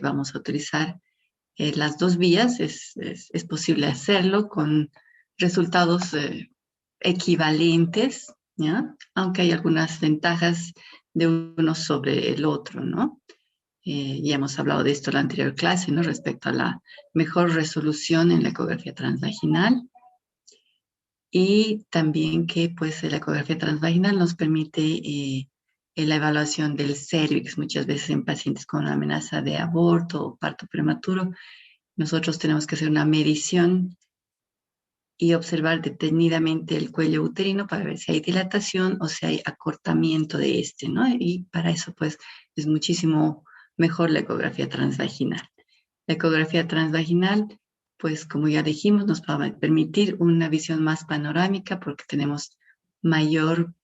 vamos a utilizar las dos vías. Es posible hacerlo con resultados equivalentes, ¿ya? Aunque hay algunas ventajas de uno sobre el otro, ¿no? Ya hemos hablado de esto en la anterior clase, ¿no? Respecto a la mejor resolución en la ecografía transvaginal. Y también que pues la ecografía transvaginal nos permite la evaluación del cérvix, muchas veces en pacientes con amenaza de aborto o parto prematuro. Nosotros tenemos que hacer una medición y observar detenidamente el cuello uterino para ver si hay dilatación o si hay acortamiento de este, ¿no? Y para eso pues es muchísimo mejor la ecografía transvaginal. La ecografía transvaginal, pues como ya dijimos, nos va a permitir una visión más panorámica porque tenemos mayor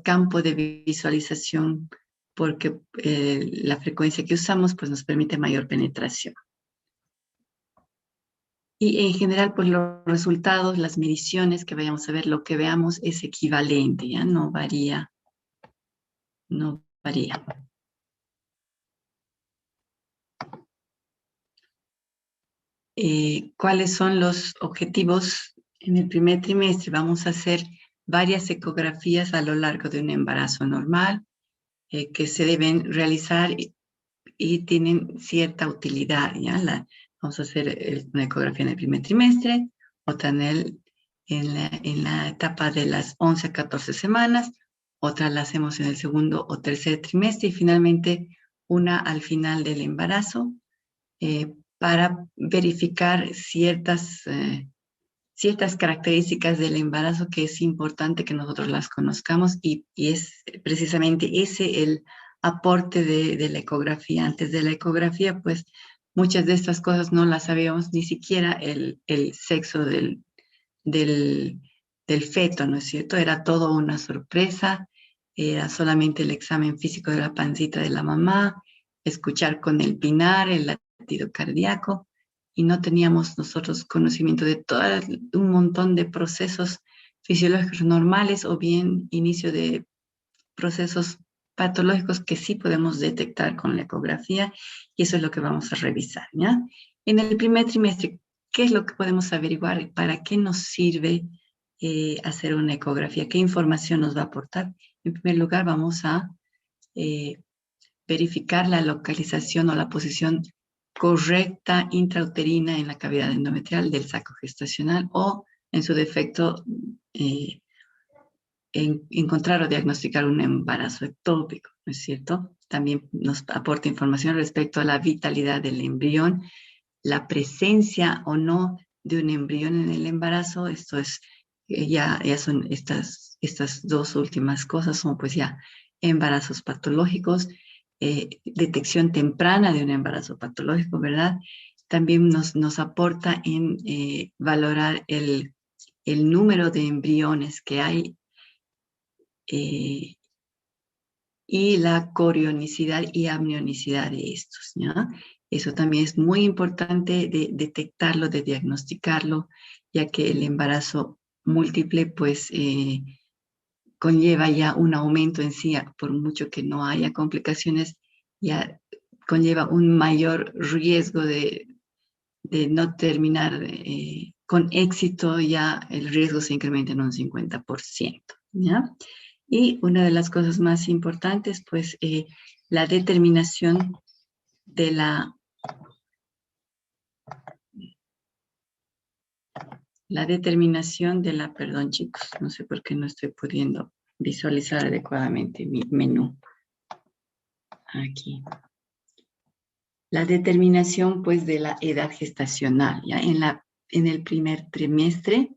campo de visualización porque la frecuencia que usamos pues nos permite mayor penetración. Y en general, pues los resultados, las mediciones que vayamos a ver, lo que veamos es equivalente, ¿ya? No varía, no varía. ¿Cuáles son los objetivos? En el primer trimestre vamos a hacer varias ecografías a lo largo de un embarazo normal que se deben realizar y tienen cierta utilidad, ¿ya? Vamos a hacer una ecografía en el primer trimestre, otra en la etapa de las 11 a 14 semanas, otra la hacemos en el segundo o tercer trimestre y finalmente una al final del embarazo para verificar ciertas características del embarazo que es importante que nosotros las conozcamos y es precisamente ese el aporte de la ecografía. Antes de la ecografía, pues muchas de estas cosas no las sabíamos, ni siquiera el sexo del feto, ¿no es cierto? Era todo una sorpresa, era solamente el examen físico de la pancita de la mamá, escuchar con el pinar, el latido cardíaco, y no teníamos nosotros conocimiento de todo un montón de procesos fisiológicos normales o bien inicio de procesos patológicos que sí podemos detectar con la ecografía y eso es lo que vamos a revisar, ¿ya? En el primer trimestre, ¿qué es lo que podemos averiguar y para qué nos sirve hacer una ecografía? ¿Qué información nos va a aportar? En primer lugar, vamos a verificar la localización o la posición correcta intrauterina en la cavidad endometrial del saco gestacional o, en su defecto, encontrar o diagnosticar un embarazo ectópico, ¿no es cierto? También nos aporta información respecto a la vitalidad del embrión, la presencia o no de un embrión en el embarazo. Esto es, ya son estas dos últimas cosas, son pues ya embarazos patológicos, detección temprana de un embarazo patológico, ¿verdad? También nos aporta en valorar el número de embriones que hay y la corionicidad y amnionicidad de estos, ¿ya? Eso también es muy importante de detectarlo, de diagnosticarlo, ya que el embarazo múltiple, pues, conlleva ya un aumento en sí, por mucho que no haya complicaciones, ya conlleva un mayor riesgo de no terminar con éxito, ya el riesgo se incrementa en un 50%, ¿ya? Y una de las cosas más importantes, pues, la determinación de perdón chicos, no sé por qué no estoy pudiendo visualizar adecuadamente mi menú. Aquí. La determinación, pues, de la edad gestacional, ¿ya? En el primer trimestre,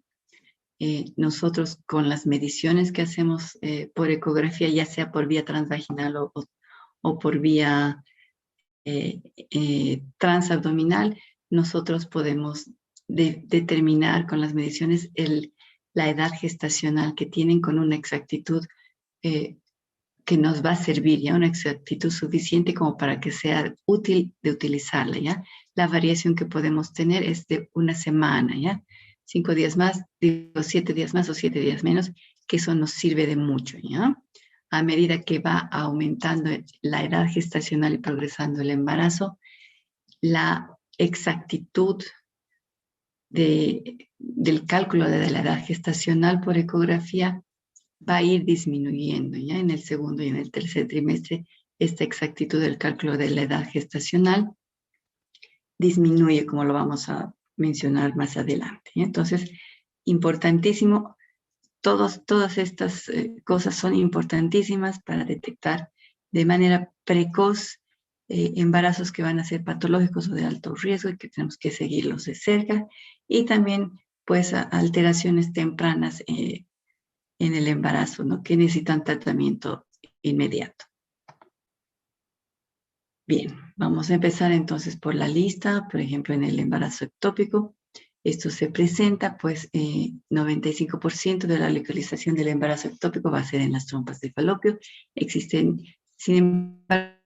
nosotros con las mediciones que hacemos por ecografía, ya sea por vía transvaginal o por vía transabdominal, nosotros podemos determinar con las mediciones la edad gestacional que tienen con una exactitud que nos va a servir, ¿ya? Una exactitud suficiente como para que sea útil de utilizarla, ¿ya? La variación que podemos tener es de una semana, ¿ya? 5 días más, digo 7 días más o 7 días menos, que eso nos sirve de mucho, ¿ya? a medida que va aumentando la edad gestacional y progresando el embarazo, la exactitud del cálculo de la edad gestacional por ecografía va a ir disminuyendo. Ya en el segundo y en el tercer trimestre, esta exactitud del cálculo de la edad gestacional disminuye, como lo vamos a mencionar más adelante. ¿Ya? Entonces, importantísimo, todas estas cosas son importantísimas para detectar de manera precoz embarazos que van a ser patológicos o de alto riesgo y que tenemos que seguirlos de cerca, y también pues alteraciones tempranas en el embarazo, ¿no? Que necesitan tratamiento inmediato. Bien, vamos a empezar entonces por la lista. Por ejemplo, en el embarazo ectópico, esto se presenta, pues 95% de la localización del embarazo ectópico va a ser en las trompas de falopio. Existen, sin embargo,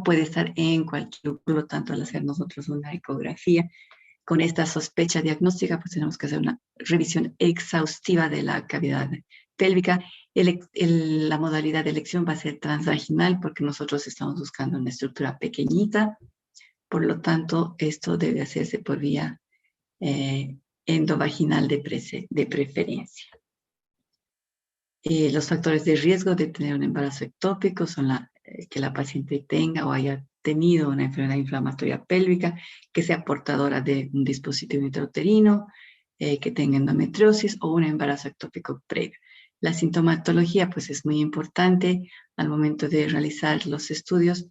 puede estar en cualquier, por lo tanto, al hacer nosotros una ecografía con esta sospecha diagnóstica, pues tenemos que hacer una revisión exhaustiva de la cavidad pélvica. La modalidad de elección va a ser transvaginal porque nosotros estamos buscando una estructura pequeñita. Por lo tanto, esto debe hacerse por vía endovaginal de preferencia. Los factores de riesgo de tener un embarazo ectópico son que la paciente tenga o haya tenido una enfermedad inflamatoria pélvica, que sea portadora de un dispositivo intrauterino, que tenga endometriosis o un embarazo ectópico previo. La sintomatología pues es muy importante al momento de realizar los estudios,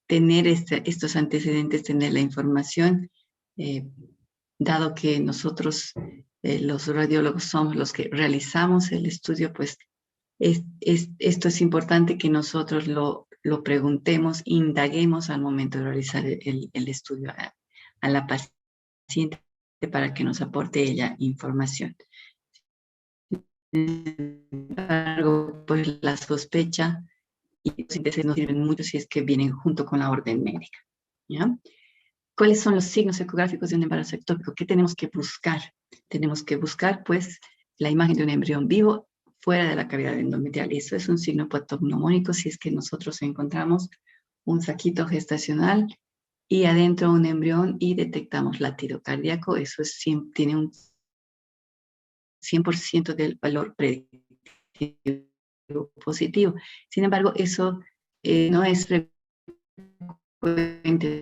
tener estos antecedentes, tener la información, dado que nosotros los radiólogos somos los que realizamos el estudio, pues esto es importante que nosotros lo preguntemos, indaguemos al momento de realizar el estudio a la paciente para que nos aporte ella información. Sin embargo, pues la sospecha y los índices nos sirven mucho si es que vienen junto con la orden médica. ¿Ya? ¿Cuáles son los signos ecográficos de un embarazo ectópico? ¿Qué tenemos que buscar? Tenemos que buscar, pues, la imagen de un embrión vivo fuera de la cavidad endometrial. Y eso es un signo patognomónico si es que nosotros encontramos un saquito gestacional y adentro un embrión y detectamos latido cardíaco. Eso tiene un 100% del valor predictivo positivo. Sin embargo, eso no es frecuente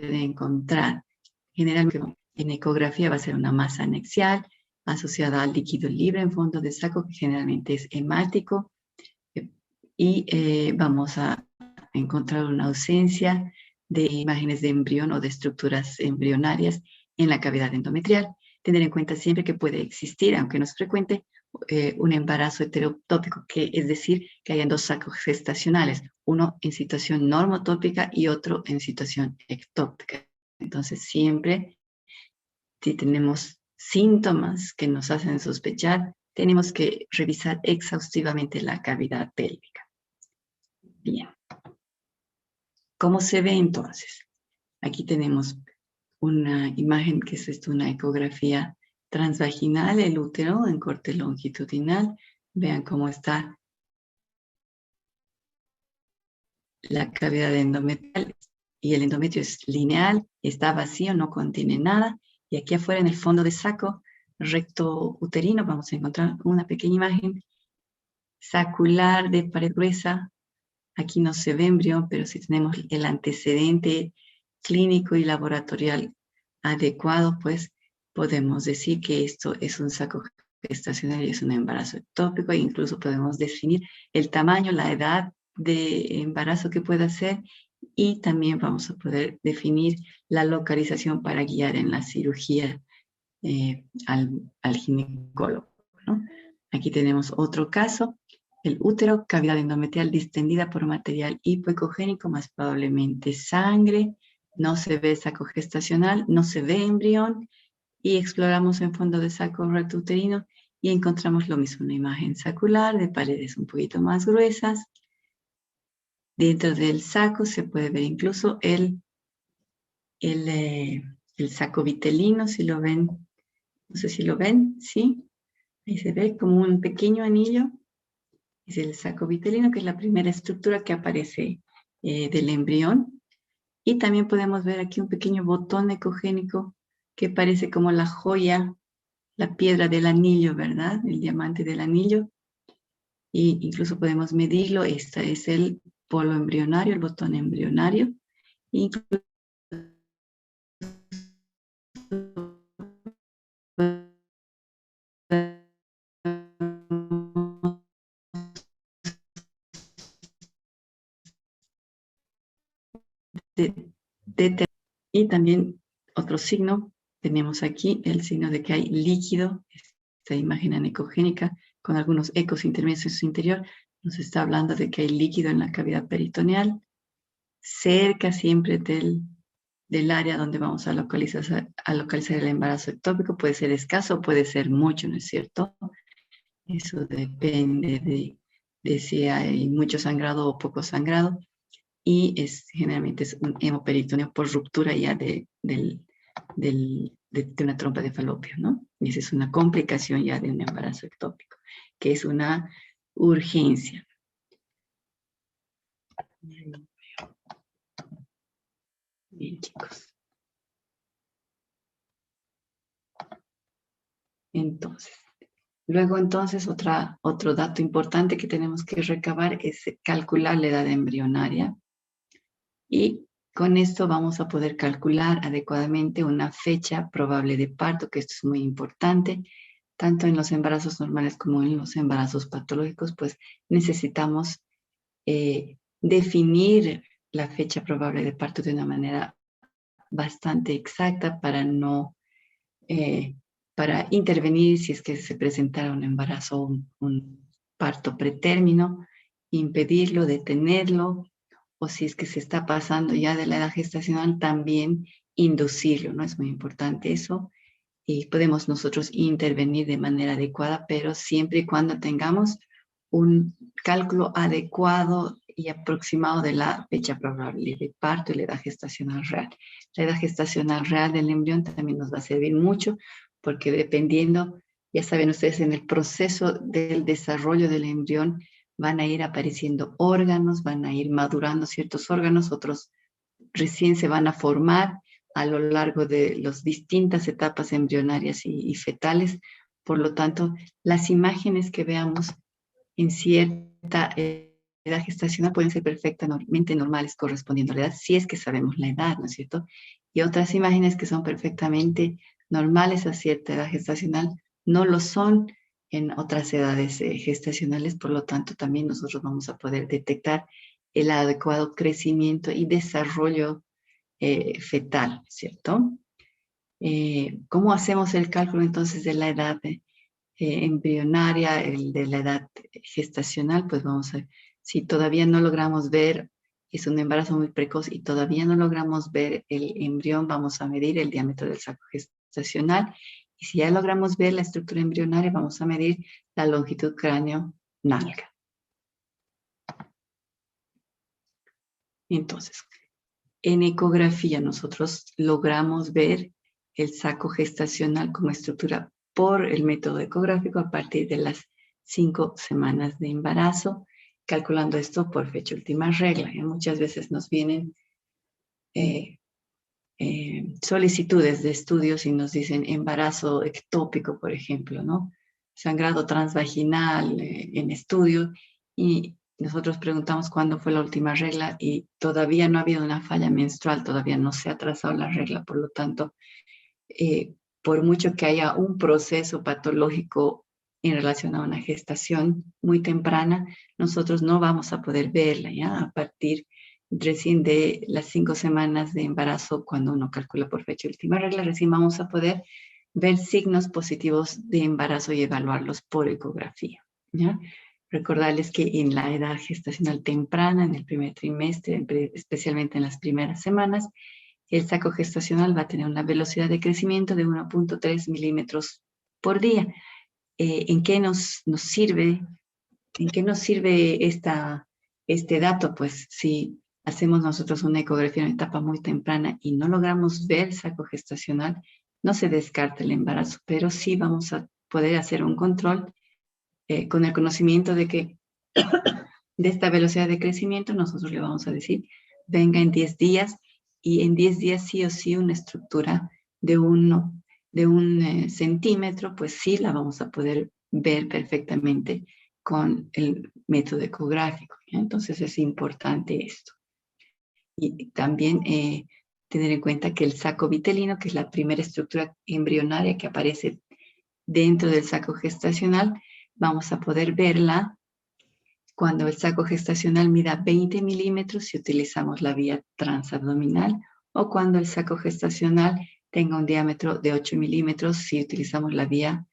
de encontrar. Generalmente en ecografía va a ser una masa anexial asociada al líquido libre en fondo de saco, que generalmente es hemático, y vamos a encontrar una ausencia de imágenes de embrión o de estructuras embrionarias en la cavidad endometrial. Tener en cuenta siempre que puede existir, aunque no es frecuente, un embarazo heterotópico, que es decir, que hayan dos sacos gestacionales, uno en situación normotópica y otro en situación ectópica. Entonces, siempre, si tenemos síntomas que nos hacen sospechar, tenemos que revisar exhaustivamente la cavidad pélvica. Bien. ¿Cómo se ve entonces? Aquí tenemos una imagen que es una ecografía transvaginal, el útero en corte longitudinal. Vean cómo está la cavidad endometrial y el endometrio es lineal, está vacío, no contiene nada. Y aquí afuera en el fondo de saco recto uterino vamos a encontrar una pequeña imagen sacular de pared gruesa. Aquí no se ve embrión, pero si tenemos el antecedente clínico y laboratorial adecuado, pues podemos decir que esto es un saco gestacional y es un embarazo ectópico, e incluso podemos definir el tamaño, la edad de embarazo que pueda ser, y también vamos a poder definir la localización para guiar en la cirugía al ginecólogo, ¿no? Aquí tenemos otro caso. El útero, cavidad endometrial distendida por material hipoecogénico, más probablemente sangre. No se ve saco gestacional, no se ve embrión, y exploramos en fondo de saco rectouterino y encontramos lo mismo, una imagen sacular de paredes un poquito más gruesas. Dentro del saco se puede ver incluso el saco vitelino, si lo ven, no sé si lo ven, ¿sí? Ahí se ve como un pequeño anillo Es el saco vitelino, que es la primera estructura que aparece del embrión. Y también podemos ver aquí un pequeño botón ecogénico que parece como la joya, la piedra del anillo, ¿verdad? El diamante del anillo. Y incluso podemos medirlo. Este es el polo embrionario, el botón embrionario. Incluso y también otro signo, tenemos aquí el signo de que hay líquido, esta imagen anecogénica con algunos ecos intermedios en su interior, nos está hablando de que hay líquido en la cavidad peritoneal, cerca siempre del área donde vamos a localizar el embarazo ectópico. Puede ser escaso, puede ser mucho, ¿no es cierto? Eso depende de si hay mucho sangrado o poco sangrado. Y generalmente es un hemoperitoneo por ruptura ya de una trompa de falopio, ¿no? Y esa es una complicación ya de un embarazo ectópico, que es una urgencia. Bien, chicos. Entonces, otro dato importante que tenemos que recabar es calcular la edad embrionaria. Y con esto vamos a poder calcular adecuadamente una fecha probable de parto, que esto es muy importante. Tanto en los embarazos normales como en los embarazos patológicos, pues necesitamos definir la fecha probable de parto de una manera bastante exacta para para intervenir si es que se presentara un embarazo o un parto pretérmino, impedirlo, detenerlo, o si es que se está pasando ya de la edad gestacional, también inducirlo, ¿no? Es muy importante eso. Y podemos nosotros intervenir de manera adecuada, pero siempre y cuando tengamos un cálculo adecuado y aproximado de la fecha probable de parto y la edad gestacional real. La edad gestacional real del embrión también nos va a servir mucho, porque dependiendo, ya saben ustedes, en el proceso del desarrollo del embrión van a ir apareciendo órganos, van a ir madurando ciertos órganos, otros recién se van a formar a lo largo de las distintas etapas embrionarias y fetales. Por lo tanto, las imágenes que veamos en cierta edad gestacional pueden ser perfectamente normales correspondiendo a la edad, si es que sabemos la edad, ¿no es cierto? Y otras imágenes que son perfectamente normales a cierta edad gestacional no lo son en otras edades gestacionales. Por lo tanto, también nosotros vamos a poder detectar el adecuado crecimiento y desarrollo fetal, ¿cierto? ¿Cómo hacemos el cálculo entonces de la edad embrionaria, de la edad gestacional? Pues vamos a, si todavía no logramos ver, es un embarazo muy precoz y todavía no logramos ver el embrión, vamos a medir el diámetro del saco gestacional. Y si ya logramos ver la estructura embrionaria, vamos a medir la longitud cráneo-nalga. Entonces, en ecografía nosotros logramos ver el saco gestacional como estructura por el método ecográfico a partir de las 5 semanas de embarazo, calculando esto por fecha última regla. Muchas veces nos vienen solicitudes de estudios y nos dicen embarazo ectópico, por ejemplo, ¿no? Sangrado transvaginal en estudio, y nosotros preguntamos cuándo fue la última regla y todavía no ha habido una falla menstrual, todavía no se ha trazado la regla. Por lo tanto, por mucho que haya un proceso patológico en relación a una gestación muy temprana, nosotros no vamos a poder verla, ¿ya? A partir recién de las 5 semanas de embarazo, cuando uno calcula por fecha última regla, recién vamos a poder ver signos positivos de embarazo y evaluarlos por ecografía, ¿ya? Recordarles que en la edad gestacional temprana, en el primer trimestre, especialmente en las primeras semanas, el saco gestacional va a tener una velocidad de crecimiento de 1.3 milímetros por día. ¿En qué nos sirve? ¿En qué nos sirve este dato? Pues si hacemos nosotros una ecografía en una etapa muy temprana y no logramos ver el saco gestacional, no se descarta el embarazo, pero sí vamos a poder hacer un control con el conocimiento de que de esta velocidad de crecimiento, nosotros le vamos a decir, venga en 10 días, y en 10 días sí o sí una estructura de un centímetro, pues sí la vamos a poder ver perfectamente con el método ecográfico, ¿ya? Entonces es importante esto. Y también tener en cuenta que el saco vitelino, que es la primera estructura embrionaria que aparece dentro del saco gestacional, vamos a poder verla cuando el saco gestacional mida 20 milímetros si utilizamos la vía transabdominal, o cuando el saco gestacional tenga un diámetro de 8 milímetros si utilizamos la vía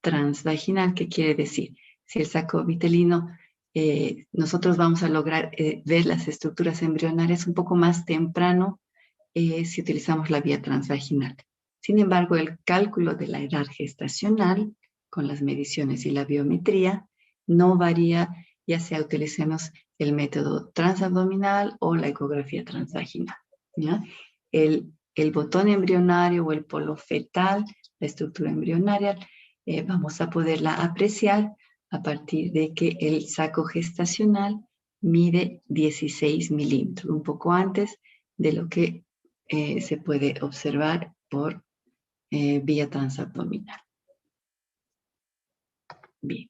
transvaginal. ¿Qué quiere decir? Si el saco vitelino, nosotros vamos a lograr ver las estructuras embrionarias un poco más temprano si utilizamos la vía transvaginal. Sin embargo, el cálculo de la edad gestacional con las mediciones y la biometría no varía, ya sea utilicemos el método transabdominal o la ecografía transvaginal, ¿ya? El botón embrionario o el polo fetal, la estructura embrionaria, vamos a poderla apreciar a partir de que el saco gestacional mide 16 milímetros, un poco antes de lo que se puede observar por vía transabdominal. Bien.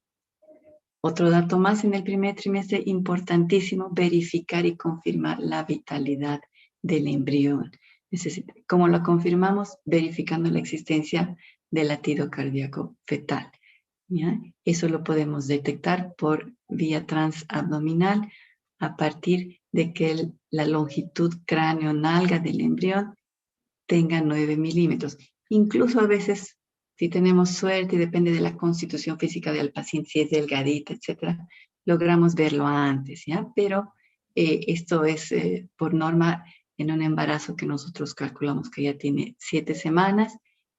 Otro dato más en el primer trimestre, importantísimo, verificar y confirmar la vitalidad del embrión. ¿Cómo lo confirmamos? Verificando la existencia del latido cardíaco fetal, ¿ya? Eso lo podemos detectar por vía transabdominal a partir de que la longitud cráneo-nalga del embrión tenga 9 milímetros. Incluso a veces, si tenemos suerte y depende de la constitución física del paciente, si es delgadita, etcétera, logramos verlo antes, ¿ya? Pero esto es por norma en un embarazo que nosotros calculamos que ya tiene 7 semanas,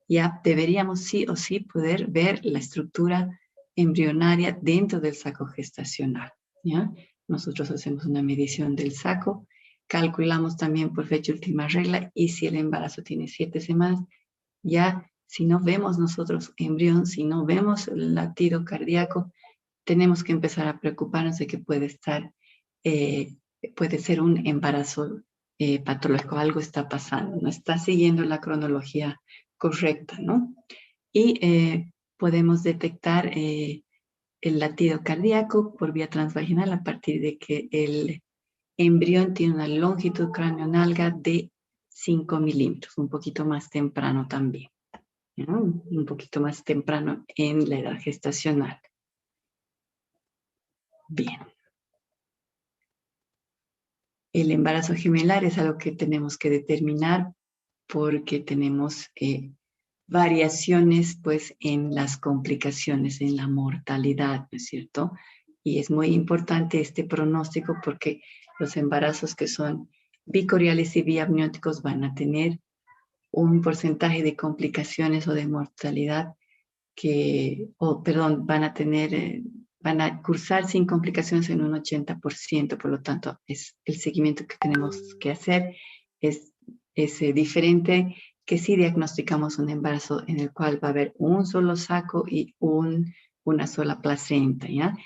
ya deberíamos sí o sí poder ver la estructura embrionaria dentro del saco gestacional, ¿ya? Nosotros hacemos una medición del saco, calculamos también por fecha última regla, y si el embarazo tiene 7 semanas, ya si no vemos nosotros embrión, si no vemos el latido cardíaco, tenemos que empezar a preocuparnos de que puede ser un embarazo patológico, algo está pasando, no está siguiendo la cronología correcta, ¿no? Y podemos detectar el latido cardíaco por vía transvaginal a partir de que el embrión tiene una longitud cráneo-nalga de 5 milímetros, un poquito más temprano también, ¿no? Un poquito más temprano en la edad gestacional. Bien. El embarazo gemelar es algo que tenemos que determinar porque tenemos variaciones pues en las complicaciones, en la mortalidad, ¿no es cierto? Y es muy importante este pronóstico porque los embarazos que son bicoriales y biamnióticos van a tener un porcentaje de complicaciones o de mortalidad van a cursar sin complicaciones en un 80%, por lo tanto, el seguimiento que tenemos que hacer es diferente que si diagnosticamos un embarazo en el cual va a haber un solo saco y una sola placenta, ¿ya?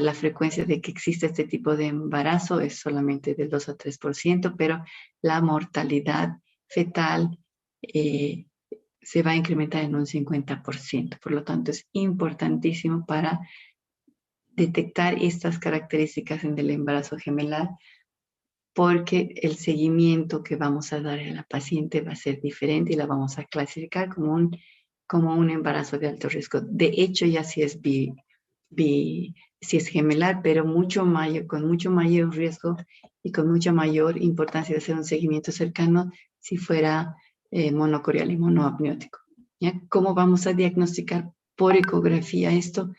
La frecuencia de que existe este tipo de embarazo es solamente del 2 a 3%, pero la mortalidad fetal se va a incrementar en un 50%. Por lo tanto, es importantísimo para detectar estas características en el embarazo gemelar, porque el seguimiento que vamos a dar a la paciente va a ser diferente y la vamos a clasificar como un embarazo de alto riesgo. De hecho, ya si es si es gemelar, pero con mucho mayor riesgo y con mucha mayor importancia de hacer un seguimiento cercano si fuera monocorial y monoamniótico, ¿ya? ¿Cómo vamos a diagnosticar por ecografía esto?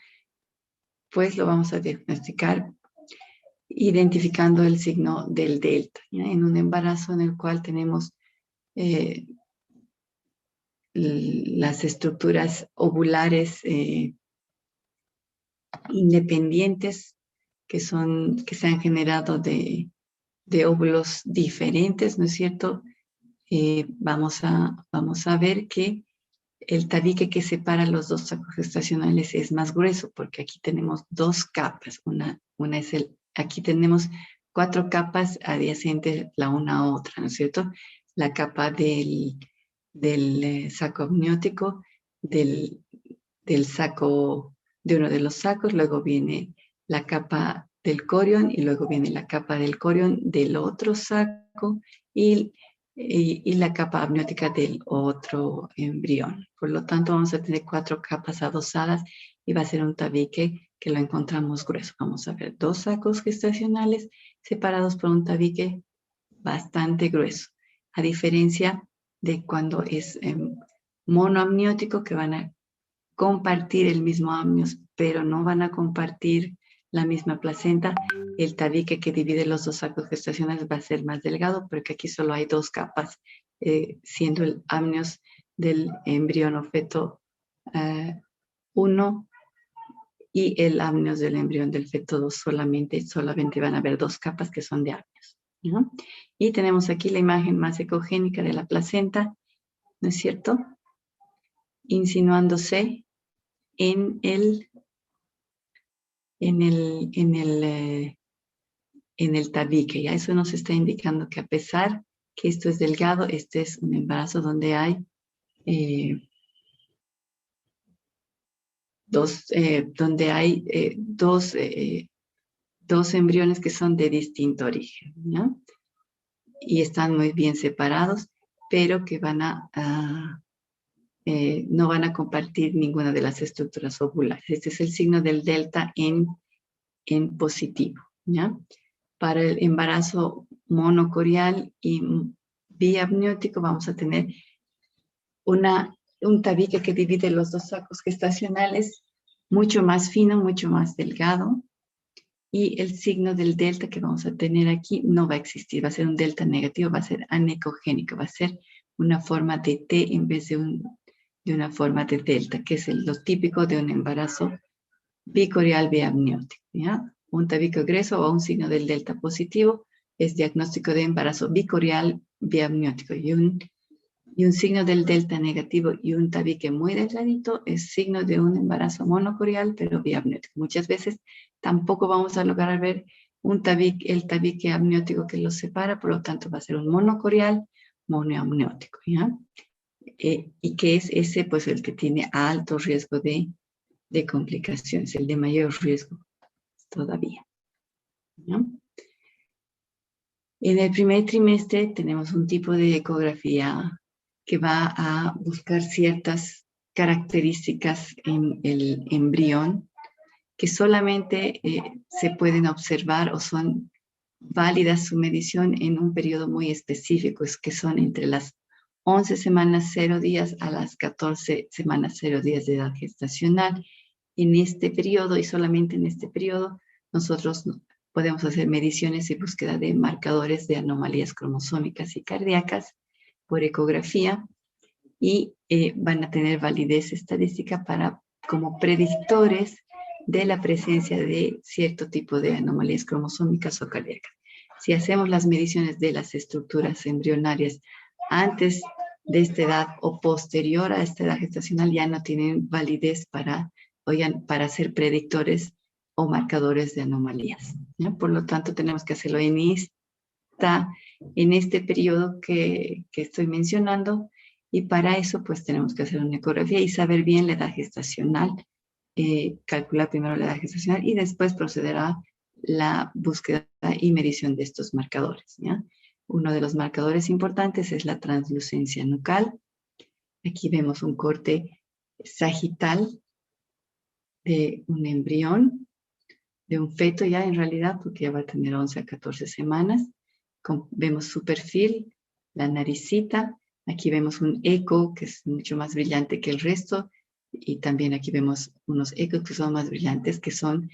Pues lo vamos a diagnosticar identificando el signo del delta, ¿ya? En un embarazo en el cual tenemos las estructuras ovulares independientes que se han generado de óvulos diferentes, ¿no es cierto? Vamos a ver que el tabique que separa los dos sacos gestacionales es más grueso, porque aquí tenemos dos capas, una Una es aquí tenemos 4 capas adyacentes la una a otra, ¿no es cierto? La capa del saco amniótico, del saco, de uno de los sacos, luego viene la capa del corion y luego viene la capa del corion del otro saco y la capa amniótica del otro embrión. Por lo tanto, vamos a tener 4 capas adosadas y va a ser un tabique que lo encontramos grueso. Vamos a ver 2 sacos gestacionales separados por un tabique bastante grueso, a diferencia de cuando es monoamniótico, que van a compartir el mismo amnios, pero no van a compartir la misma placenta. El tabique que divide los 2 sacos gestacionales va a ser más delgado, porque aquí solo hay 2 capas, siendo el amnios del embrión o feto 1 y el amnios del embrión del feto 2. Solamente van a haber 2 capas que son de amnios, ¿no? Y tenemos aquí la imagen más ecogénica de la placenta, ¿no es cierto? Insinuándose en el tabique. Ya eso nos está indicando que a pesar que esto es delgado, este es un embarazo donde hay dos embriones que son de distinto origen, ¿no? Y están muy bien separados, pero que no van a compartir ninguna de las estructuras ovulares. Este es el signo del delta en positivo, ¿ya? Para el embarazo monocorial y biamniótico vamos a tener un tabique que divide los 2 sacos gestacionales, mucho más fino, mucho más delgado, y el signo del delta que vamos a tener aquí no va a existir, va a ser un delta negativo, va a ser anecogénico, va a ser una forma de T en vez de una forma de delta, que es lo típico de un embarazo bicorial biamniótico, ¿ya? Un tabique grueso o un signo del delta positivo es diagnóstico de embarazo bicorial biamniótico, y un signo del delta negativo y un tabique muy delgadito es signo de un embarazo monocorial pero biamniótico. Muchas veces tampoco vamos a lograr ver el tabique amniótico que los separa, por lo tanto va a ser un monocorial monoamniótico, ¿ya? Y que es ese, pues, el que tiene alto riesgo de complicaciones, el de mayor riesgo todavía, ¿no? En el primer trimestre tenemos un tipo de ecografía que va a buscar ciertas características en el embrión que solamente se pueden observar o son válidas su medición en un periodo muy específico, es que son entre las 11 semanas 0 días a las 14 semanas 0 días de edad gestacional. En este periodo y solamente en este periodo nosotros podemos hacer mediciones y búsqueda de marcadores de anomalías cromosómicas y cardíacas por ecografía y van a tener validez estadística como predictores de la presencia de cierto tipo de anomalías cromosómicas o cardíacas. Si hacemos las mediciones de las estructuras embrionarias antes de esta edad o posterior a esta edad gestacional, ya no tienen validez para ser predictores o marcadores de anomalías, ¿no? Por lo tanto, tenemos que hacerlo en este periodo que estoy mencionando, y para eso pues tenemos que hacer una ecografía y saber bien la edad gestacional, calcular primero la edad gestacional y después proceder a la búsqueda y medición de estos marcadores, ¿ya? Uno de los marcadores importantes es la translucencia nucal. Aquí vemos un corte sagital de un embrión, de un feto ya en realidad, porque ya va a tener 11 a 14 semanas. Vemos su perfil, la naricita. Aquí vemos un eco que es mucho más brillante que el resto. Y también aquí vemos unos ecos que son más brillantes, que son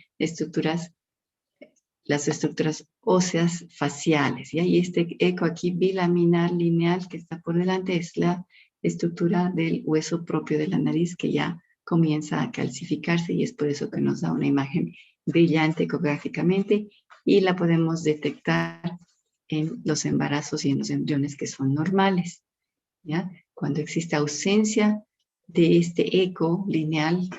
las estructuras óseas faciales, ¿ya? Y este eco aquí bilaminar lineal que está por delante es la estructura del hueso propio de la nariz, que ya comienza a calcificarse, y es por eso que nos da una imagen brillante ecográficamente, y la podemos detectar en los embarazos y en los embriones que son normales, ¿ya? Cuando existe ausencia de este eco lineal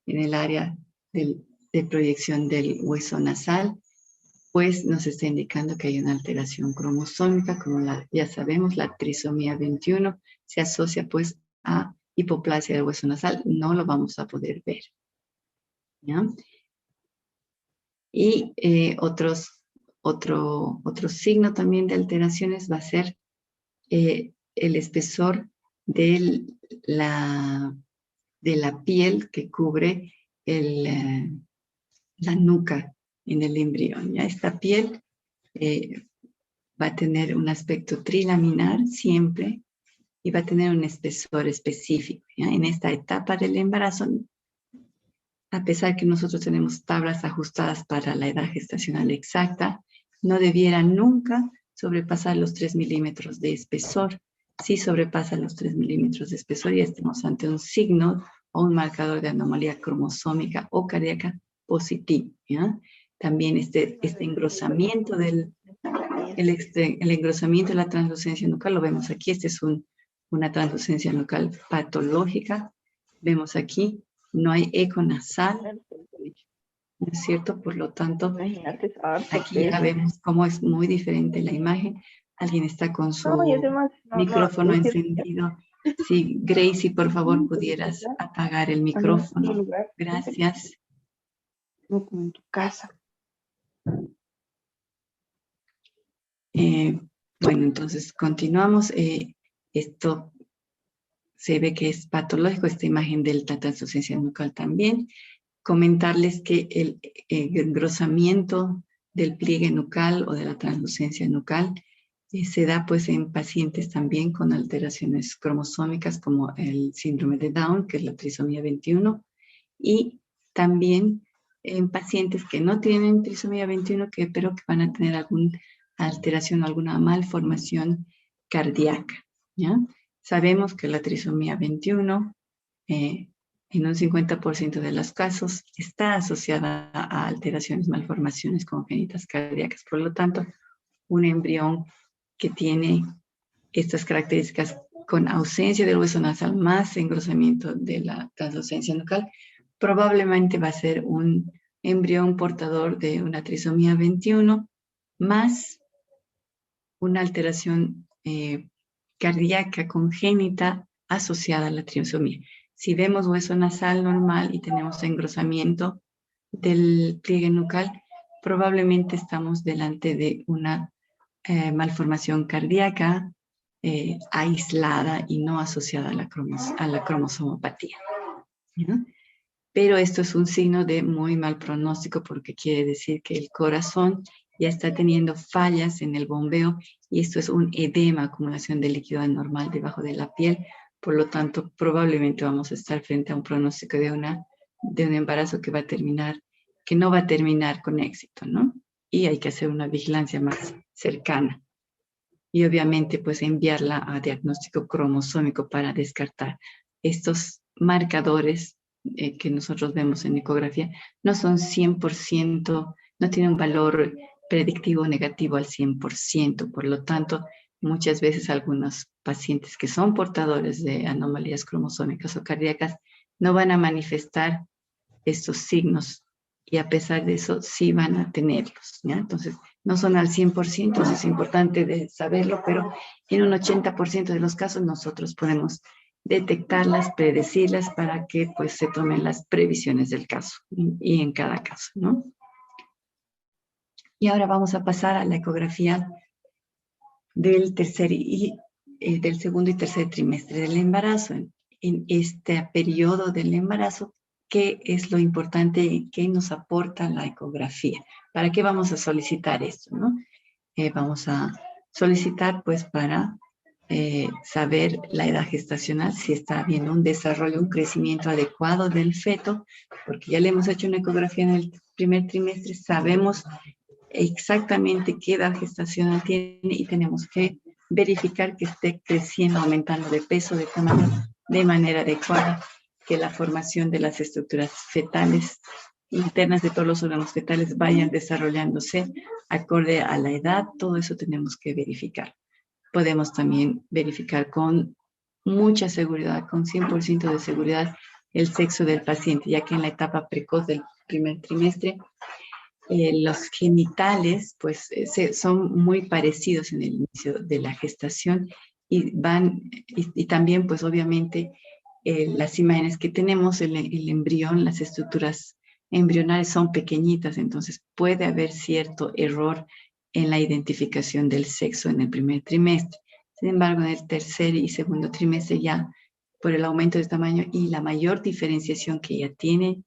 en el área del de proyección del hueso nasal, pues nos está indicando que hay una alteración cromosómica, como ya sabemos, la trisomía 21 se asocia pues a hipoplasia del hueso nasal, no lo vamos a poder ver, ¿ya? Y otro signo también de alteraciones va a ser el espesor de la piel que cubre la nuca en el embrión. ¿Ya? Esta piel va a tener un aspecto trilaminar siempre y va a tener un espesor específico. ¿Ya? En esta etapa del embarazo, a pesar que nosotros tenemos tablas ajustadas para la edad gestacional exacta, no debiera nunca sobrepasar los 3 milímetros de espesor. Si sobrepasa los 3 milímetros de espesor, ya estamos ante un signo o un marcador de anomalía cromosómica o cardíaca positivo. ¿Ya? También este engrosamiento el engrosamiento de la translucencia nucal, lo vemos aquí. Esta es una translucencia nucal patológica. Vemos aquí, no hay eco nasal, ¿no es cierto? Por lo tanto, aquí ya vemos cómo es muy diferente la imagen. Alguien está con su micrófono encendido. Sí, Gracie, por favor, pudieras apagar el micrófono. Gracias. No como en tu casa. Bueno, entonces continuamos. Esto se ve que es patológico, esta imagen del translucencia nucal también. Comentarles que el engrosamiento del pliegue nucal o de la translucencia nucal se da pues en pacientes también con alteraciones cromosómicas como el síndrome de Down, que es la trisomía 21, y también en pacientes que no tienen trisomía 21, pero que van a tener alguna alteración, alguna malformación cardíaca, ¿ya? Sabemos que la trisomía 21 en un 50% de los casos está asociada a alteraciones, malformaciones congénitas cardíacas. Por lo tanto, un embrión que tiene estas características con ausencia del hueso nasal más engrosamiento de la translucencia nucal, probablemente va a ser un embrión portador de una trisomía 21 más una alteración cardíaca congénita asociada a la trisomía. Si vemos hueso nasal normal y tenemos engrosamiento del pliegue nucal, probablemente estamos delante de una malformación cardíaca aislada y no asociada a la cromosomopatía. ¿Ya? Pero esto es un signo de muy mal pronóstico porque quiere decir que el corazón ya está teniendo fallas en el bombeo y esto es un edema, acumulación de líquido anormal debajo de la piel. Por lo tanto, probablemente vamos a estar frente a un pronóstico de un embarazo que no va a terminar con éxito, ¿no? Y hay que hacer una vigilancia más cercana. Y obviamente, pues enviarla a diagnóstico cromosómico para descartar estos marcadores que nosotros vemos en ecografía. No son 100%, no tienen un valor predictivo negativo al 100%. Por lo tanto, muchas veces algunos pacientes que son portadores de anomalías cromosómicas o cardíacas no van a manifestar estos signos y a pesar de eso sí van a tenerlos, ¿ya? Entonces, no son al 100%, eso es importante de saberlo, pero en un 80% de los casos nosotros podemos detectarlas, predecirlas para que pues se tomen las previsiones del caso y en cada caso, ¿no? Y ahora vamos a pasar a la ecografía del del segundo y tercer trimestre del embarazo. En este periodo del embarazo, ¿qué es lo importante que nos aporta la ecografía? ¿Para qué vamos a solicitar esto, no? Vamos a solicitar pues para saber la edad gestacional, si está habiendo un desarrollo, un crecimiento adecuado del feto, porque ya le hemos hecho una ecografía en el primer trimestre, sabemos exactamente qué edad gestacional tiene y tenemos que verificar que esté creciendo, aumentando de peso, de tamaño, de manera adecuada, que la formación de las estructuras fetales internas de todos los órganos fetales vayan desarrollándose acorde a la edad. Todo eso tenemos que verificar. Podemos también verificar con mucha seguridad, con 100% de seguridad, el sexo del paciente, ya que en la etapa precoz del primer trimestre. Los genitales, pues, son muy parecidos en el inicio de la gestación y también, pues, obviamente, las imágenes que tenemos, el embrión, las estructuras embrionales son pequeñitas, entonces puede haber cierto error en la identificación del sexo en el primer trimestre. Sin embargo, en el tercer y segundo trimestre ya, por el aumento de tamaño y la mayor diferenciación que ya tiene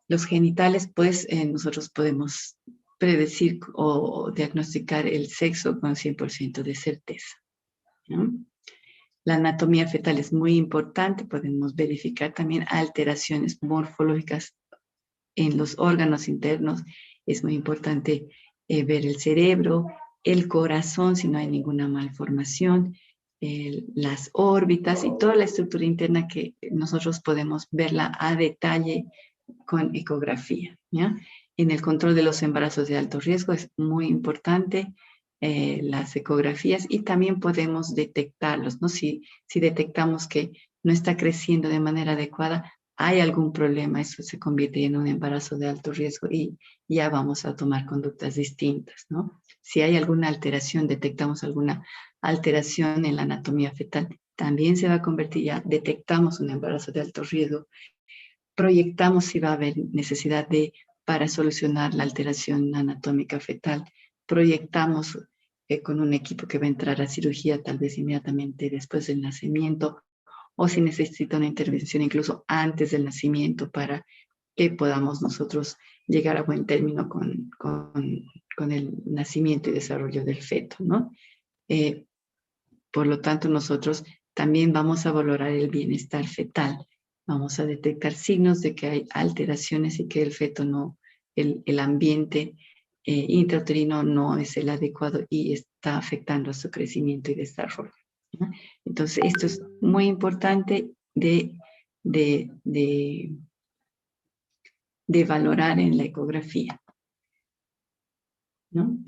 los genitales, pues nosotros podemos predecir o diagnosticar el sexo con 100% de certeza, ¿no? La anatomía fetal es muy importante, podemos verificar también alteraciones morfológicas en los órganos internos. Es muy importante ver el cerebro, el corazón, si no hay ninguna malformación, las órbitas y toda la estructura interna que nosotros podemos verla a detalle con ecografía, ¿ya? En el control de los embarazos de alto riesgo es muy importante las ecografías y también podemos detectarlos, ¿no? Si detectamos que no está creciendo de manera adecuada, hay algún problema, eso se convierte en un embarazo de alto riesgo y ya vamos a tomar conductas distintas, ¿no? Si hay alguna alteración, detectamos alguna alteración en la anatomía fetal, también se va a convertir, ya detectamos un embarazo de alto riesgo, proyectamos si va a haber necesidad para solucionar la alteración anatómica fetal, proyectamos con un equipo que va a entrar a cirugía tal vez inmediatamente después del nacimiento, o si necesita una intervención incluso antes del nacimiento para que podamos nosotros llegar a buen término con el nacimiento y desarrollo del feto, ¿no? Por lo tanto, nosotros también vamos a valorar el bienestar fetal. Vamos a detectar signos de que hay alteraciones y que el feto no, el ambiente intrauterino no es el adecuado y está afectando su crecimiento y desarrollo, ¿no? Entonces, esto es muy importante de valorar en la ecografía, ¿no?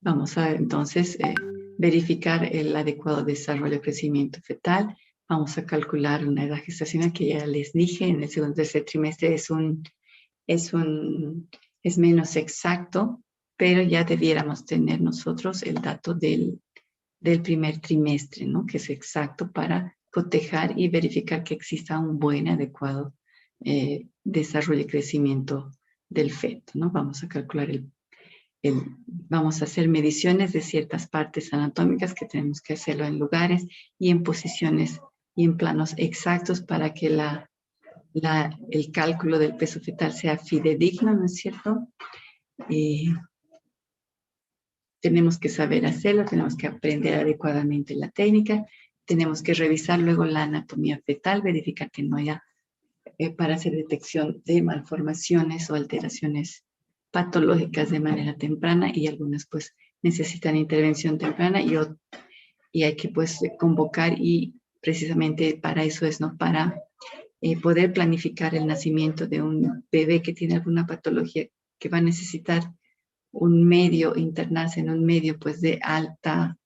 Vamos a entonces verificar el adecuado desarrollo y crecimiento fetal. Vamos a calcular una edad gestacional que ya les dije, en el segundo y tercer trimestre es menos exacto, pero ya debiéramos tener nosotros el dato del primer trimestre, ¿no? Que es exacto para cotejar y verificar que exista un buen, adecuado desarrollo y crecimiento del feto, ¿no? Vamos a calcular vamos a hacer mediciones de ciertas partes anatómicas que tenemos que hacerlo en lugares y en posiciones y en planos exactos para que el cálculo del peso fetal sea fidedigno, ¿no es cierto? Tenemos que saber hacerlo, tenemos que aprender adecuadamente la técnica, tenemos que revisar luego la anatomía fetal, verificar que no haya, para hacer detección de malformaciones o alteraciones patológicas de manera temprana, y algunas pues necesitan intervención temprana y hay que pues convocar, y precisamente para eso es, ¿no? Para poder planificar el nacimiento de un bebé que tiene alguna patología que va a necesitar un medio, internarse en un medio pues de alta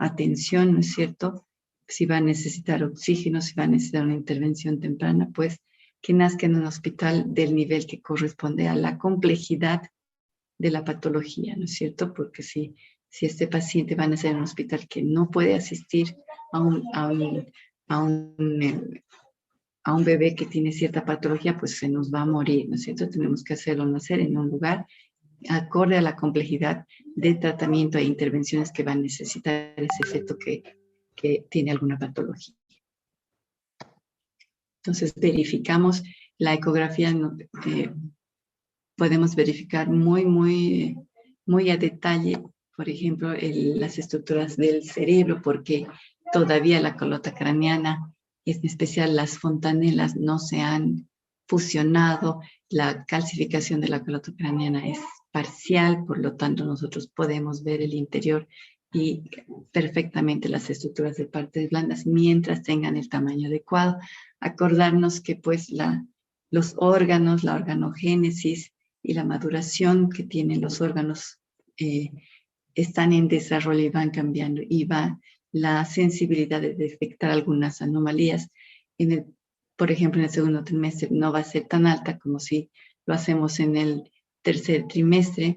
atención, ¿no es cierto? Si va a necesitar oxígeno, si va a necesitar una intervención temprana, pues que nazca en un hospital del nivel que corresponde a la complejidad de la patología, ¿no es cierto? Porque si este paciente va a nacer en un hospital que no puede asistir a un bebé que tiene cierta patología, pues se nos va a morir, ¿no es cierto? Tenemos que hacerlo nacer en un lugar acorde a la complejidad de tratamiento e intervenciones que va a necesitar ese feto que tiene alguna patología. Entonces, verificamos la ecografía, podemos verificar muy a detalle, por ejemplo, las estructuras del cerebro, porque todavía la colota craneana, en especial las fontanelas, no se han fusionado. La calcificación de la colota craneana es parcial, por lo tanto nosotros podemos ver el interior y perfectamente las estructuras de partes blandas mientras tengan el tamaño adecuado. Acordarnos que pues los órganos, la organogénesis y la maduración que tienen los órganos están en desarrollo y van cambiando, y va la sensibilidad de detectar algunas anomalías por ejemplo, en el segundo trimestre no va a ser tan alta como si lo hacemos en el tercer trimestre,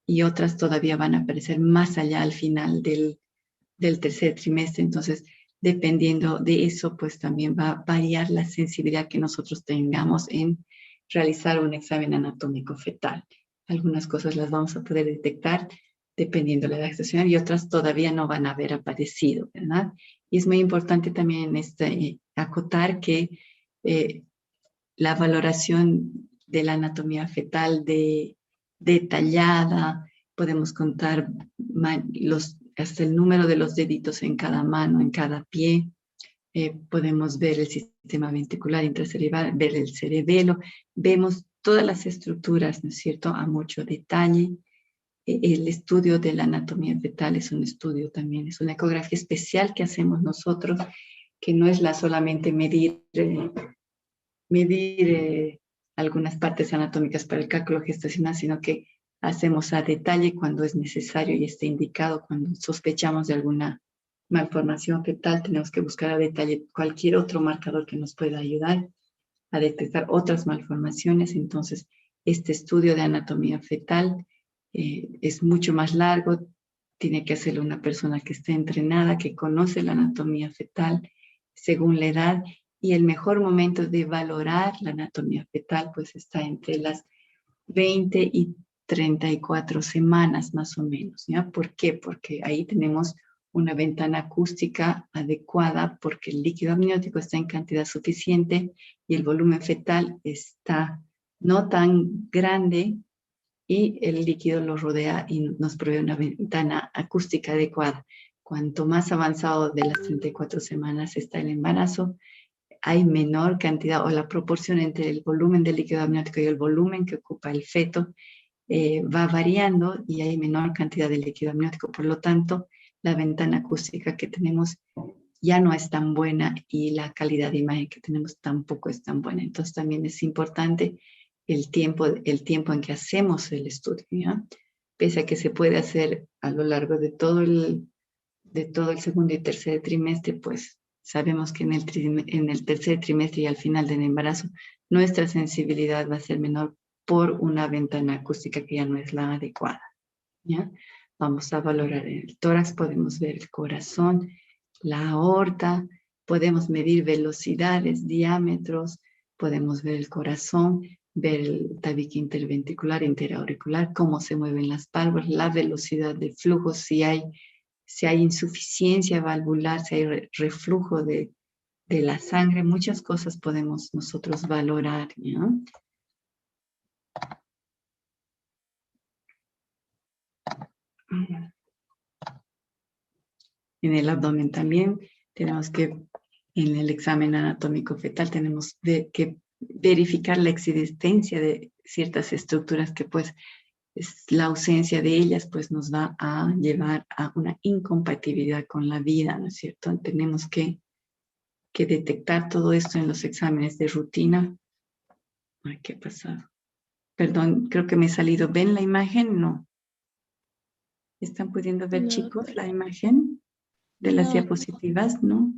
y otras todavía van a aparecer más allá al final del tercer trimestre. Entonces, dependiendo de eso, pues también va a variar la sensibilidad que nosotros tengamos en realizar un examen anatómico fetal. Algunas cosas las vamos a poder detectar dependiendo de la edad gestacional y otras todavía no van a haber aparecido, ¿verdad? Y es muy importante también acotar que la valoración de la anatomía fetal detallada, podemos contar hasta el número de los deditos en cada mano, en cada pie. Podemos ver el sistema ventricular intracerebral, ver el cerebelo, vemos todas las estructuras, ¿no es cierto?, a mucho detalle. El estudio de la anatomía fetal es un estudio también, es una ecografía especial que hacemos nosotros, que no es solamente medir algunas partes anatómicas para el cálculo gestacional, sino que hacemos a detalle cuando es necesario y esté indicado. Cuando sospechamos de alguna malformación fetal, tenemos que buscar a detalle cualquier otro marcador que nos pueda ayudar a detectar otras malformaciones. Entonces, este estudio de anatomía fetal es mucho más largo, tiene que hacerlo una persona que esté entrenada, que conoce la anatomía fetal según la edad, y el mejor momento de valorar la anatomía fetal pues está entre las 20 y 34 semanas más o menos, ¿ya? ¿Por qué? Porque ahí tenemos una ventana acústica adecuada, porque el líquido amniótico está en cantidad suficiente y el volumen fetal está no tan grande, y el líquido lo rodea y nos provee una ventana acústica adecuada. Cuanto más avanzado de las 34 semanas está el embarazo, hay menor cantidad, o la proporción entre el volumen del líquido amniótico y el volumen que ocupa el feto va variando, y hay menor cantidad de líquido amniótico. Por lo tanto, la ventana acústica que tenemos ya no es tan buena y la calidad de imagen que tenemos tampoco es tan buena. Entonces también es importante el tiempo en que hacemos el estudio, ¿ya? Pese a que se puede hacer a lo largo de todo el segundo y tercer trimestre, pues sabemos que en el tercer trimestre y al final del embarazo, nuestra sensibilidad va a ser menor por una ventana acústica que ya no es la adecuada, ¿ya? Vamos a valorar el tórax, podemos ver el corazón, la aorta, podemos medir velocidades, diámetros, podemos ver el corazón, ver el tabique interventricular, interauricular, cómo se mueven las válvulas, la velocidad de flujo, si hay insuficiencia valvular, si hay reflujo de la sangre, muchas cosas podemos nosotros valorar, ¿ya? En el abdomen también tenemos que, en el examen anatómico fetal, tenemos que verificar la existencia de ciertas estructuras que pues la ausencia de ellas pues nos va a llevar a una incompatibilidad con la vida, ¿no es cierto? Tenemos que detectar todo esto en los exámenes de rutina. Ay, ¿qué ha pasado? Perdón, creo que me he salido. ¿Ven la imagen? No. ¿Están pudiendo ver, No, chicos, la imagen de las no. diapositivas? No.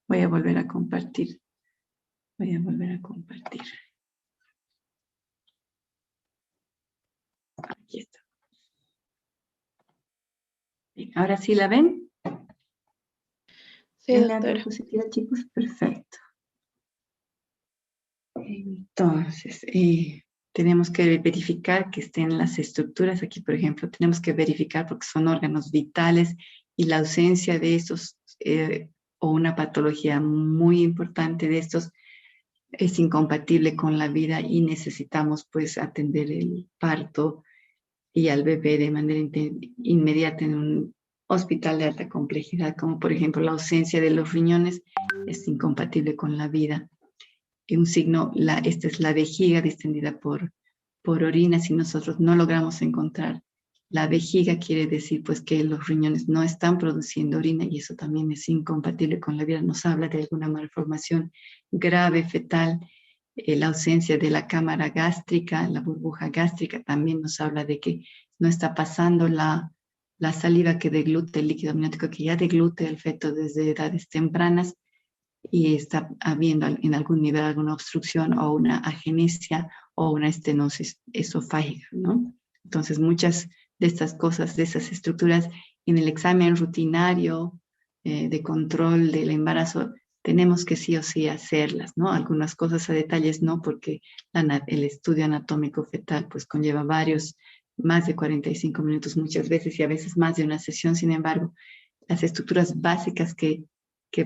Voy a volver a compartir. Voy a volver a compartir. Aquí está. Bien, ¿ahora sí la ven? Sí, ¿Ven la doctora. diapositiva, chicos? Perfecto. Entonces, tenemos que verificar que estén las estructuras. Aquí, por ejemplo, tenemos que verificar porque son órganos vitales, y la ausencia de estos o una patología muy importante de estos es incompatible con la vida, y necesitamos pues atender el parto y al bebé de manera inmediata en un hospital de alta complejidad, como por ejemplo la ausencia de los riñones es incompatible con la vida. Un signo, esta es la vejiga distendida por orina. Si nosotros no logramos encontrar la vejiga, quiere decir pues que los riñones no están produciendo orina, y eso también es incompatible con la vida. Nos habla de alguna malformación grave fetal. La ausencia de la cámara gástrica, la burbuja gástrica, también nos habla de que no está pasando la saliva que deglute el líquido amniótico, que ya deglute el feto desde edades tempranas. y está habiendo en algún nivel alguna obstrucción o una agenesia o una estenosis esofágica, ¿no? Entonces, muchas de estas cosas, de esas estructuras, en el examen rutinario de control del embarazo, tenemos que sí o sí hacerlas, ¿no? Algunas cosas a detalles no, porque el estudio anatómico fetal pues conlleva más de 45 minutos muchas veces y a veces más de una sesión. Sin embargo, las estructuras básicas que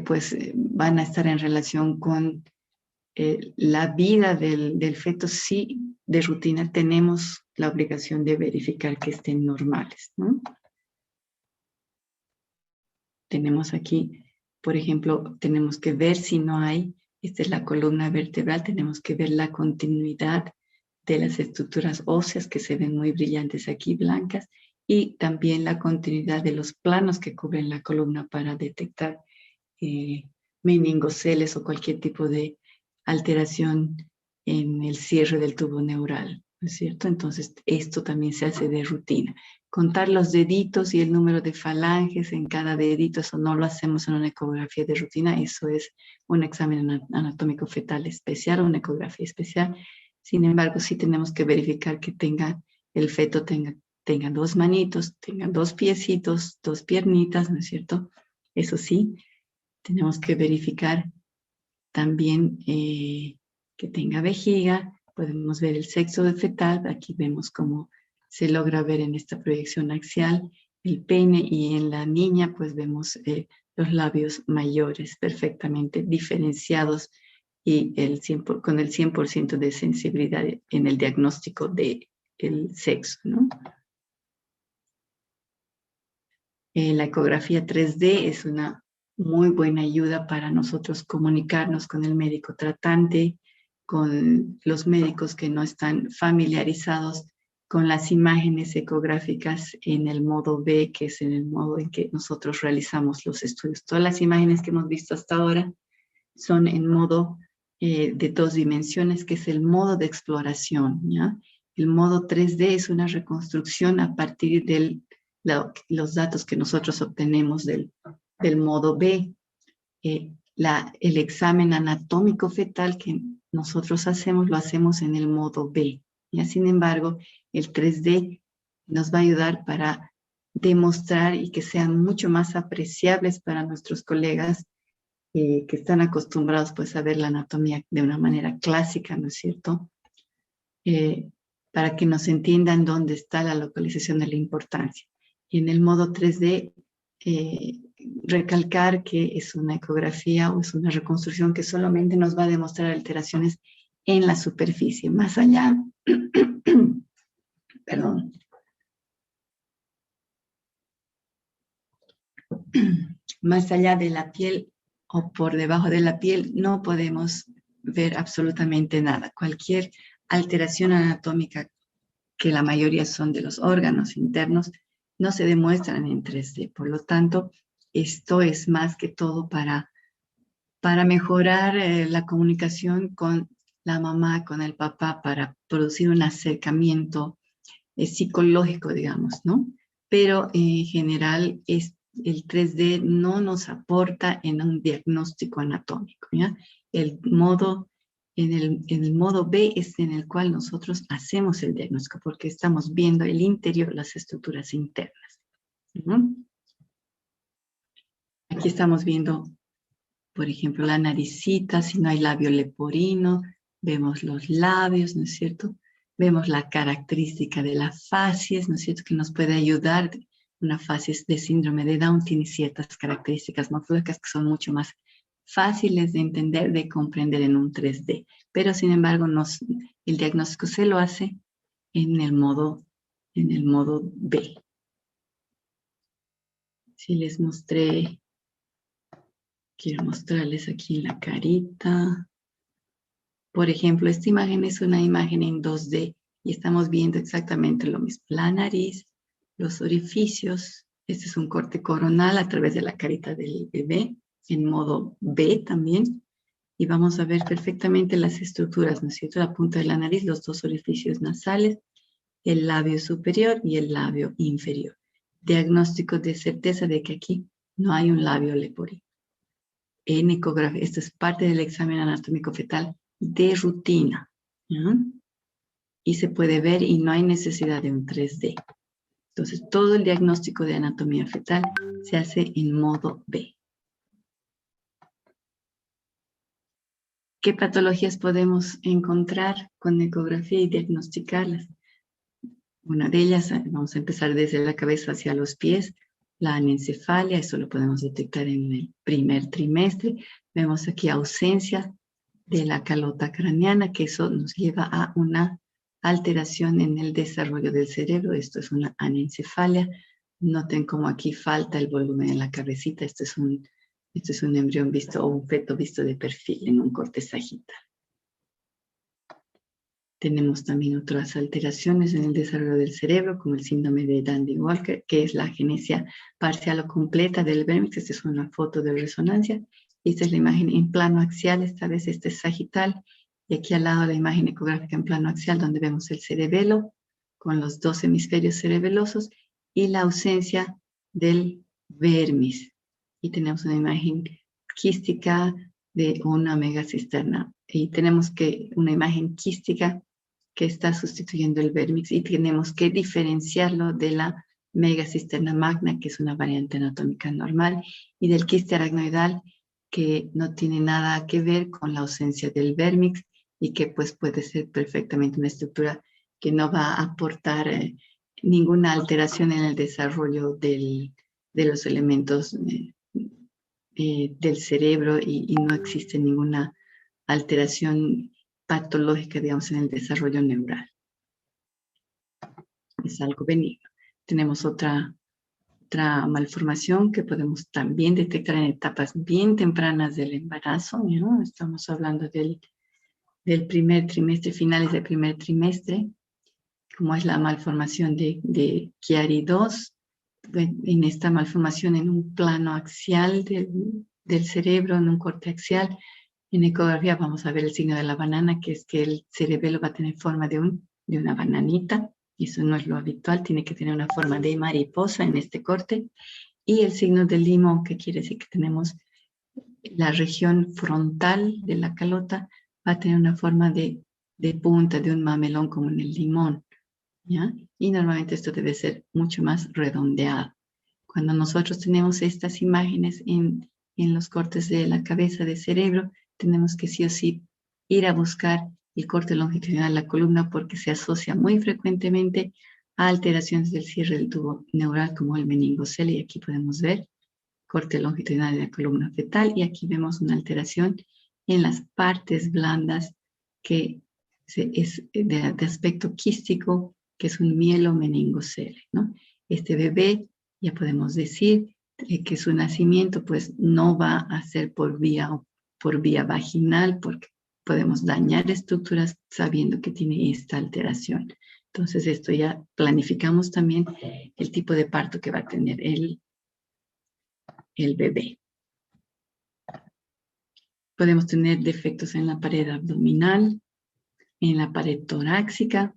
pues van a estar en relación con la vida del feto, sí, de rutina tenemos la obligación de verificar que estén normales, ¿no? Tenemos aquí, por ejemplo, tenemos que ver si no hay, esta es la columna vertebral, tenemos que ver la continuidad de las estructuras óseas que se ven muy brillantes aquí, blancas, y también la continuidad de los planos que cubren la columna para detectar meningoceles o cualquier tipo de alteración en el cierre del tubo neural, ¿no es cierto? Entonces, esto también se hace de rutina. Contar los deditos y el número de falanges en cada dedito, eso no lo hacemos en una ecografía de rutina, eso es un examen anatómico fetal especial, una ecografía especial. Sin embargo, sí tenemos que verificar que el feto tenga dos manitos, tenga dos piecitos, dos piernitas, ¿no es cierto? Eso sí, tenemos que verificar también que tenga vejiga. Podemos ver el sexo del fetal. Aquí vemos cómo se logra ver en esta proyección axial el pene, y en la niña pues vemos los labios mayores perfectamente diferenciados y con el 100% de sensibilidad en el diagnóstico del sexo, ¿no? La ecografía 3D es una muy buena ayuda para nosotros comunicarnos con el médico tratante, con los médicos que no están familiarizados con las imágenes ecográficas en el modo B, que es en el modo en que nosotros realizamos los estudios. Todas las imágenes que hemos visto hasta ahora son en modo de 2 dimensiones, que es el modo de exploración, ¿ya? El modo 3D es una reconstrucción a partir de los datos que nosotros obtenemos del modo B. El examen anatómico fetal que nosotros hacemos, lo hacemos en el modo B. ¿Ya? Sin embargo, el 3D nos va a ayudar para demostrar y que sean mucho más apreciables para nuestros colegas que están acostumbrados pues a ver la anatomía de una manera clásica, ¿no es cierto? Para que nos entiendan dónde está la localización de la importancia. Y en el modo 3D, recalcar que es una ecografía o es una reconstrucción que solamente nos va a demostrar alteraciones en la superficie, más allá, perdón, más allá de la piel o por debajo de la piel, no podemos ver absolutamente nada. Cualquier alteración anatómica, que la mayoría son de los órganos internos, no se demuestran en 3D. Por lo tanto, esto es más que todo para mejorar la comunicación con la mamá, con el papá, para producir un acercamiento psicológico, digamos, ¿no? Pero en general el 3D no nos aporta en un diagnóstico anatómico, ¿ya? En el modo B es en el cual nosotros hacemos el diagnóstico, porque estamos viendo el interior, las estructuras internas, ¿no? Aquí estamos viendo, por ejemplo, la naricita, si no hay labio leporino, vemos los labios, ¿no es cierto? Vemos la característica de la facies, ¿no es cierto?, que nos puede ayudar. Una facies de síndrome de Down tiene ciertas características morfológicas que son mucho más fáciles de entender, de comprender en un 3D. Pero, sin embargo, el diagnóstico se lo hace en el modo B. Si les mostré, quiero mostrarles aquí la carita. Por ejemplo, esta imagen es una imagen en 2D y estamos viendo exactamente lo mismo. La nariz, los orificios. Este es un corte coronal a través de la carita del bebé, en modo B también. Y vamos a ver perfectamente las estructuras, ¿no es cierto? La punta de la nariz, los dos orificios nasales, el labio superior y el labio inferior. Diagnóstico de certeza de que aquí no hay un labio leporino. en ecografía, esto es parte del examen anatómico fetal de rutina, ¿ya? Y se puede ver y no hay necesidad de un 3D. Entonces, todo el diagnóstico de anatomía fetal se hace en modo B. ¿Qué patologías podemos encontrar con ecografía y diagnosticarlas? Una de ellas, vamos a empezar desde la cabeza hacia los pies, la anencefalia, eso lo podemos detectar en el primer trimestre. Vemos aquí ausencia de la calota craneana, que eso nos lleva a una alteración en el desarrollo del cerebro. Esto es una anencefalia. Noten cómo aquí falta el volumen en la cabecita. Esto es un embrión visto o un feto visto de perfil en un corte sagital. Tenemos también otras alteraciones en el desarrollo del cerebro, como el síndrome de Dandy-Walker, que es la agenesia parcial o completa del vérmix. Esta es una foto de resonancia. Esta es la imagen en plano axial, esta vez este es sagital. Y aquí al lado la imagen ecográfica en plano axial, donde vemos el cerebelo con los 2 hemisferios cerebelosos y la ausencia del vérmis. Y tenemos una imagen quística de una megacisterna. Y tenemos una imagen quística que está sustituyendo el vérmix y tenemos que diferenciarlo de la megacisterna magna, que es una variante anatómica normal, y del quiste aracnoidal, que no tiene nada que ver con la ausencia del vérmix y que pues puede ser perfectamente una estructura que no va a aportar ninguna alteración en el desarrollo de los elementos del cerebro y no existe ninguna alteración patológica, digamos, en el desarrollo neural. Es algo benigno. Tenemos otra malformación que podemos también detectar en etapas bien tempranas del embarazo, ¿no? Estamos hablando del primer trimestre, finales del primer trimestre, como es la malformación de Chiari 2, en esta malformación en un plano axial del cerebro, en un corte axial. En ecografía vamos a ver el signo de la banana, que es que el cerebelo va a tener forma de una bananita. Eso no es lo habitual, tiene que tener una forma de mariposa en este corte. Y el signo del limón, que quiere decir que tenemos la región frontal de la calota, va a tener una forma de punta, de un mamelón como en el limón, ¿ya? Y normalmente esto debe ser mucho más redondeado. Cuando nosotros tenemos estas imágenes en los cortes de la cabeza del cerebro, tenemos que sí o sí ir a buscar el corte longitudinal de la columna porque se asocia muy frecuentemente a alteraciones del cierre del tubo neural como el meningocele. Y aquí podemos ver corte longitudinal de la columna fetal y aquí vemos una alteración en las partes blandas que es de aspecto quístico, que es un mielomeningocele, ¿no? Este bebé, ya podemos decir que su nacimiento pues no va a ser por vía vaginal porque podemos dañar estructuras sabiendo que tiene esta alteración. Entonces esto ya planificamos también el tipo de parto que va a tener el bebé. Podemos tener defectos en la pared abdominal, en la pared torácica,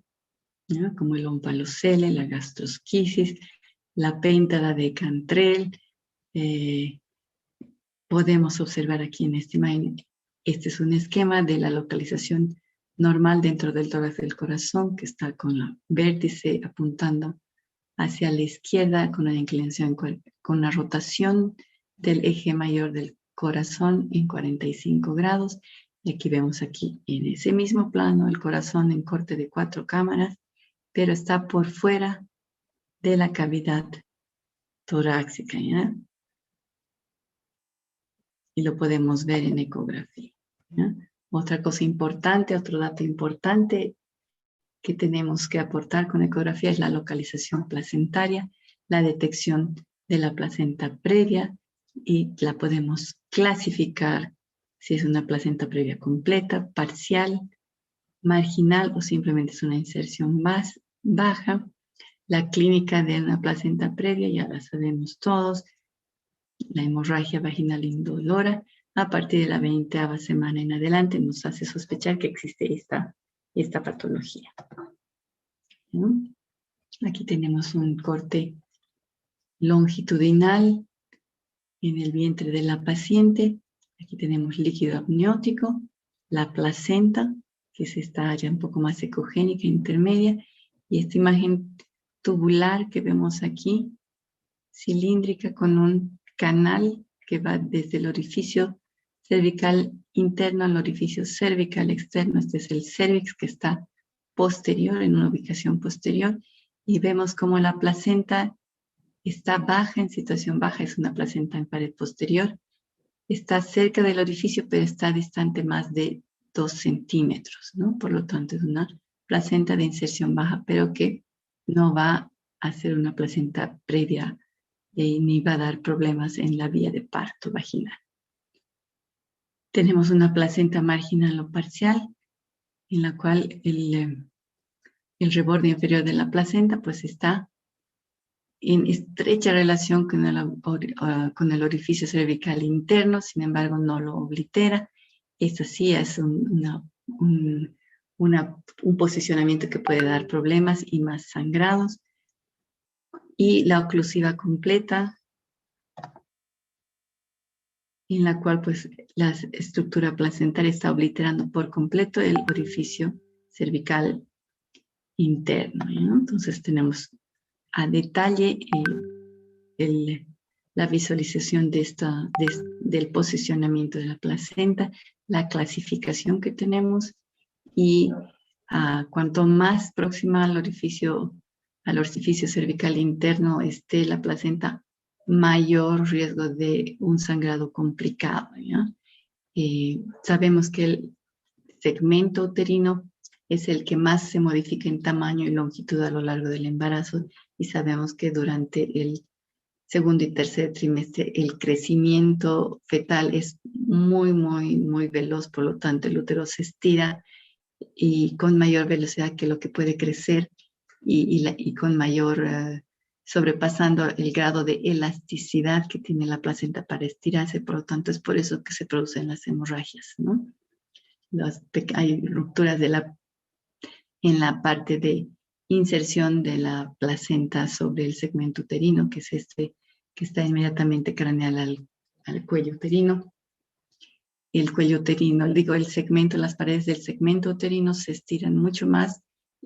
¿no? Como el omphalocele, la gastrosquisis, la péntada de Cantrell. Podemos observar aquí en esta imagen, este es un esquema de la localización normal dentro del tórax del corazón, que está con la vértice apuntando hacia la izquierda, con una inclinación, con una rotación del eje mayor del corazón en 45 grados. Y aquí vemos aquí en ese mismo plano el corazón en corte de 4 cámaras, pero está por fuera de la cavidad torácica, ¿ya? Y lo podemos ver en ecografía, ¿ya? Otra cosa importante, otro dato importante que tenemos que aportar con ecografía es la localización placentaria, la detección de la placenta previa y la podemos clasificar si es una placenta previa completa, parcial, marginal o simplemente es una inserción más baja. La clínica de una placenta previa ya la sabemos todos, la hemorragia vaginal indolora a partir de la 20ª semana en adelante nos hace sospechar que existe esta patología. ¿No? Aquí tenemos un corte longitudinal en el vientre de la paciente. Aquí tenemos líquido amniótico, la placenta, que es esta área un poco más ecogénica, intermedia, y esta imagen tubular que vemos aquí, cilíndrica, con un canal que va desde el orificio cervical interno al orificio cervical externo. Este es el cervix, que está posterior, en una ubicación posterior, y vemos como la placenta está baja, en situación baja, es una placenta en pared posterior. Está cerca del orificio, pero está distante más de 2 centímetros, ¿no? Por lo tanto, es una placenta de inserción baja, pero que no va a ser una placenta previa ni va a dar problemas en la vía de parto vaginal. Tenemos una placenta marginal o parcial, en la cual el reborde inferior de la placenta pues está en estrecha relación con el orificio cervical interno, sin embargo no lo oblitera. Esto sí es un posicionamiento que puede dar problemas y más sangrados. Y la oclusiva completa, en la cual pues la estructura placentaria está obliterando por completo el orificio cervical interno, ¿no? Entonces tenemos a detalle la visualización del posicionamiento de la placenta, la clasificación que tenemos, y cuanto más próxima al orificio cervical interno esté la placenta, mayor riesgo de un sangrado complicado, ¿ya? Sabemos que el segmento uterino es el que más se modifica en tamaño y longitud a lo largo del embarazo, y sabemos que durante el segundo y tercer trimestre el crecimiento fetal es muy, muy, muy veloz. Por lo tanto, el útero se estira y con mayor velocidad que lo que puede crecer, y con mayor, sobrepasando el grado de elasticidad que tiene la placenta para estirarse. Por lo tanto, es por eso que se producen las hemorragias, ¿no? Hay rupturas en la parte de inserción de la placenta sobre el segmento uterino, que es este que está inmediatamente craneal al cuello uterino. El cuello uterino, el segmento, las paredes del segmento uterino se estiran mucho más,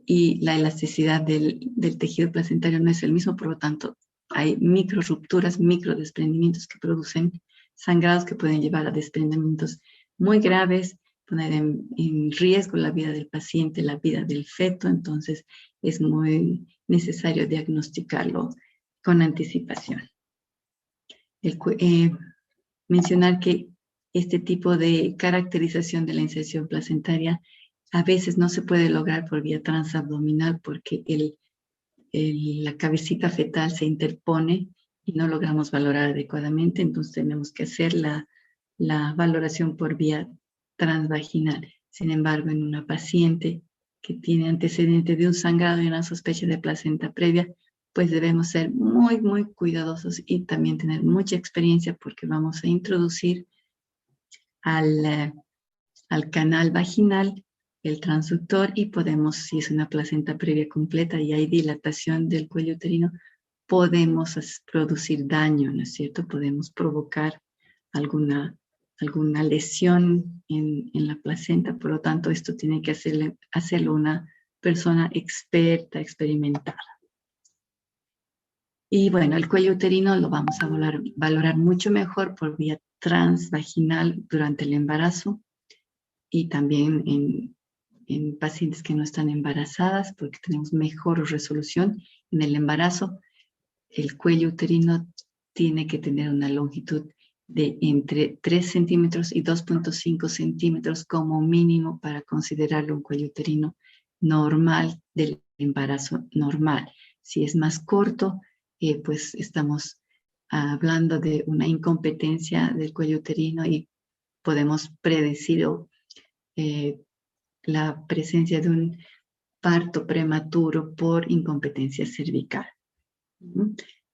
y la elasticidad del tejido placentario no es el mismo. Por lo tanto, hay micro rupturas, micro desprendimientos que producen sangrados que pueden llevar a desprendimientos muy graves, poner en riesgo la vida del paciente, la vida del feto. Entonces, es muy necesario diagnosticarlo con anticipación. Mencionar que este tipo de caracterización de la inserción placentaria a veces no se puede lograr por vía transabdominal, porque la cabecita fetal se interpone y no logramos valorar adecuadamente. Entonces tenemos que hacer la valoración por vía transvaginal. Sin embargo, en una paciente que tiene antecedente de un sangrado y una sospecha de placenta previa, pues debemos ser muy, muy cuidadosos y también tener mucha experiencia, porque vamos a introducir al canal vaginal el transductor, y podemos, si es una placenta previa completa y hay dilatación del cuello uterino, podemos producir daño, ¿no es cierto? Podemos provocar alguna lesión en la placenta. Por lo tanto, esto tiene que hacerlo una persona experta, experimentada. Y bueno, el cuello uterino lo vamos a valorar mucho mejor por vía transvaginal durante el embarazo, y también en pacientes que no están embarazadas, porque tenemos mejor resolución. En el embarazo, el cuello uterino tiene que tener una longitud de entre 3 centímetros y 2.5 centímetros como mínimo para considerarlo un cuello uterino normal, del embarazo normal. Si es más corto, pues estamos hablando de una incompetencia del cuello uterino, y podemos predecir la presencia de un parto prematuro por incompetencia cervical.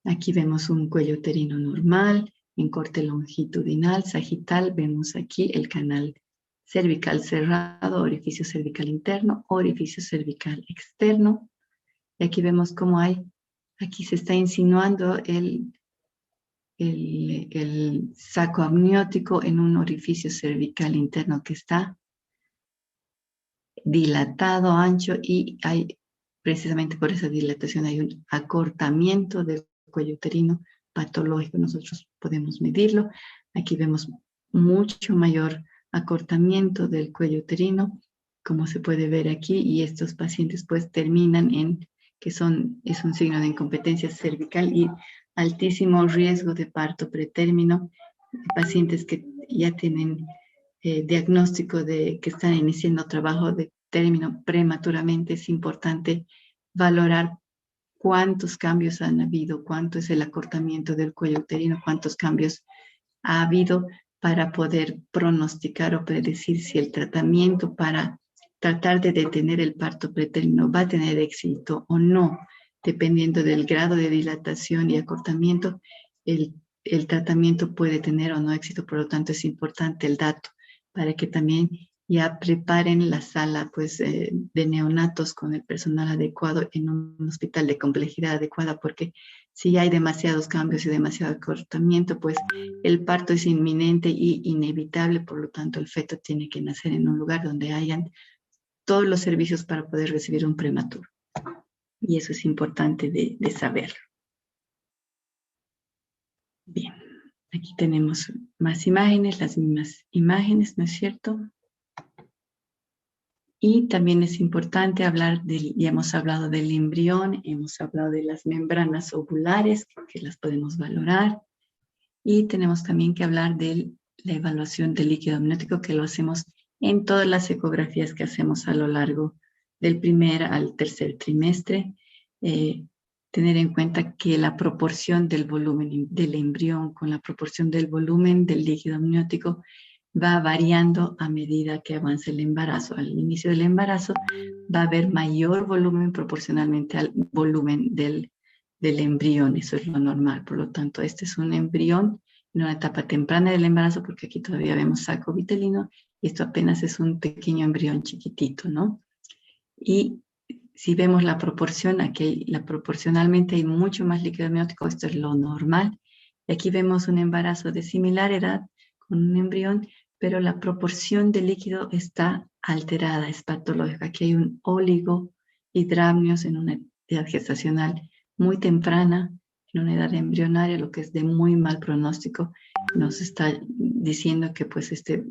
Aquí vemos un cuello uterino normal, en corte longitudinal, sagital. Vemos aquí el canal cervical cerrado, orificio cervical interno, orificio cervical externo. Y aquí vemos cómo aquí se está insinuando el saco amniótico en un orificio cervical interno que está dilatado, ancho, y hay, precisamente por esa dilatación, hay un acortamiento del cuello uterino patológico. Nosotros podemos medirlo. Aquí vemos mucho mayor acortamiento del cuello uterino, como se puede ver aquí, y estos pacientes pues terminan en que es un signo de incompetencia cervical y altísimo riesgo de parto pretérmino. Pacientes que ya tienen diagnóstico de que están iniciando trabajo de término prematuramente, es importante valorar cuántos cambios han habido, cuánto es el acortamiento del cuello uterino, cuántos cambios ha habido para poder pronosticar o predecir si el tratamiento para tratar de detener el parto pretérmino va a tener éxito o no, dependiendo del grado de dilatación y acortamiento, el tratamiento puede tener o no éxito. Por lo tanto, es importante el dato para que también ya preparen la sala pues, de neonatos con el personal adecuado en un hospital de complejidad adecuada, porque si hay demasiados cambios y demasiado acortamiento, pues el parto es inminente y inevitable. Por lo tanto, el feto tiene que nacer en un lugar donde hayan todos los servicios para poder recibir un prematuro. Y eso es importante de saberlo. Bien, aquí tenemos más imágenes, las mismas imágenes, ¿no es cierto? Y también es importante hablar ya hemos hablado del embrión, hemos hablado de las membranas ovulares, que las podemos valorar. Y tenemos también que hablar de la evaluación del líquido amniótico, que lo hacemos en todas las ecografías que hacemos a lo largo del primer al tercer trimestre. Tener en cuenta que la proporción del volumen del embrión con la proporción del volumen del líquido amniótico va variando a medida que avanza el embarazo. Al inicio del embarazo va a haber mayor volumen proporcionalmente al volumen del embrión. Eso es lo normal. Por lo tanto, este es un embrión en una etapa temprana del embarazo, porque aquí todavía vemos saco vitelino, y esto apenas es un pequeño embrión chiquitito, ¿no? Y si vemos la proporción, aquí proporcionalmente hay mucho más líquido amniótico, esto es lo normal. Y aquí vemos un embarazo de similar edad con un embrión, pero la proporción de líquido está alterada, es patológica. Aquí hay un oligohidramnios en una edad gestacional muy temprana, en una edad embrionaria, lo que es de muy mal pronóstico. Nos está diciendo que pues este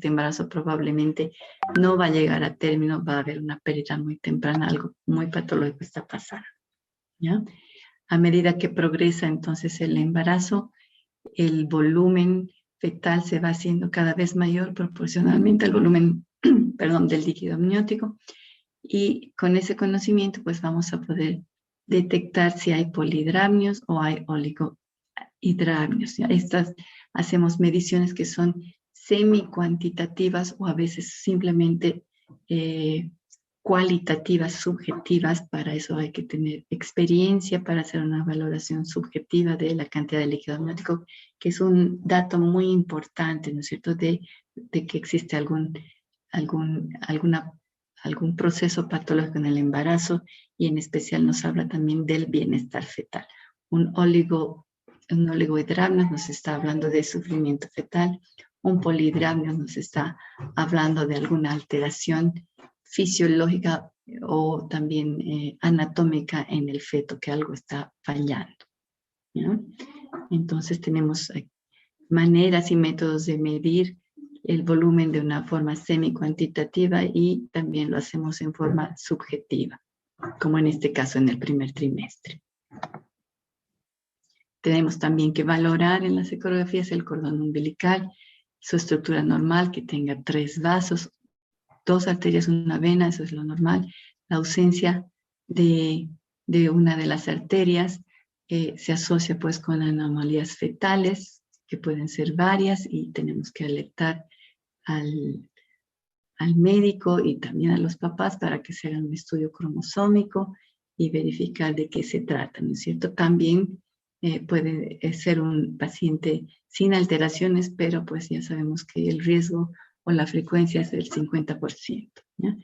embarazo probablemente no va a llegar a término, va a haber una pérdida muy temprana, algo muy patológico está pasando, ¿ya? A medida que progresa entonces el embarazo, el volumen fetal se va haciendo cada vez mayor proporcionalmente al volumen, perdón, del líquido amniótico, y con ese conocimiento pues vamos a poder detectar si hay polihidramnios o hay oligohidramnios. ¿Ya? Hacemos mediciones que son semi-cuantitativas o a veces simplemente cualitativas, subjetivas. Para eso hay que tener experiencia para hacer una valoración subjetiva de la cantidad de líquido amniótico, que es un dato muy importante, ¿no es cierto?, de que existe algún proceso patológico en el embarazo, y en especial nos habla también del bienestar fetal. Un oligohidramnios nos está hablando de sufrimiento fetal, un polihidramnios nos está hablando de alguna alteración fisiológica o también anatómica en el feto, que algo está fallando, ¿ya? Entonces tenemos maneras y métodos de medir el volumen de una forma semi-cuantitativa, y también lo hacemos en forma subjetiva, como en este caso en el primer trimestre. Tenemos también que valorar en las ecografías el cordón umbilical, su estructura normal, que tenga 3 vasos, 2 arterias, una vena, eso es lo normal. La ausencia de una de las arterias se asocia pues con anomalías fetales, que pueden ser varias, y tenemos que alertar al médico y también a los papás para que se hagan un estudio cromosómico y verificar de qué se trata, ¿no es cierto? También puede ser un paciente sin alteraciones, pero pues ya sabemos que el riesgo o la frecuencia es del 50%, ¿ya?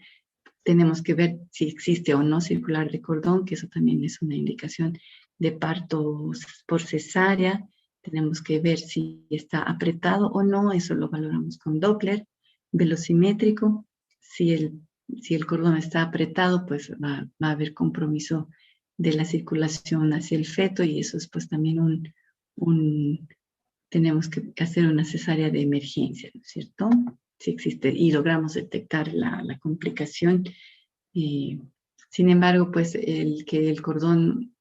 Tenemos que ver si existe o no circular de cordón, que eso también es una indicación de parto por cesárea, tenemos que ver si está apretado o no, eso lo valoramos con Doppler, velocimétrico. Si el cordón está apretado, pues va a haber compromiso de la circulación hacia el feto y eso es pues también tenemos que hacer una cesárea de emergencia, ¿no es cierto? Si existe y logramos detectar la complicación. Sin embargo, pues que el cordón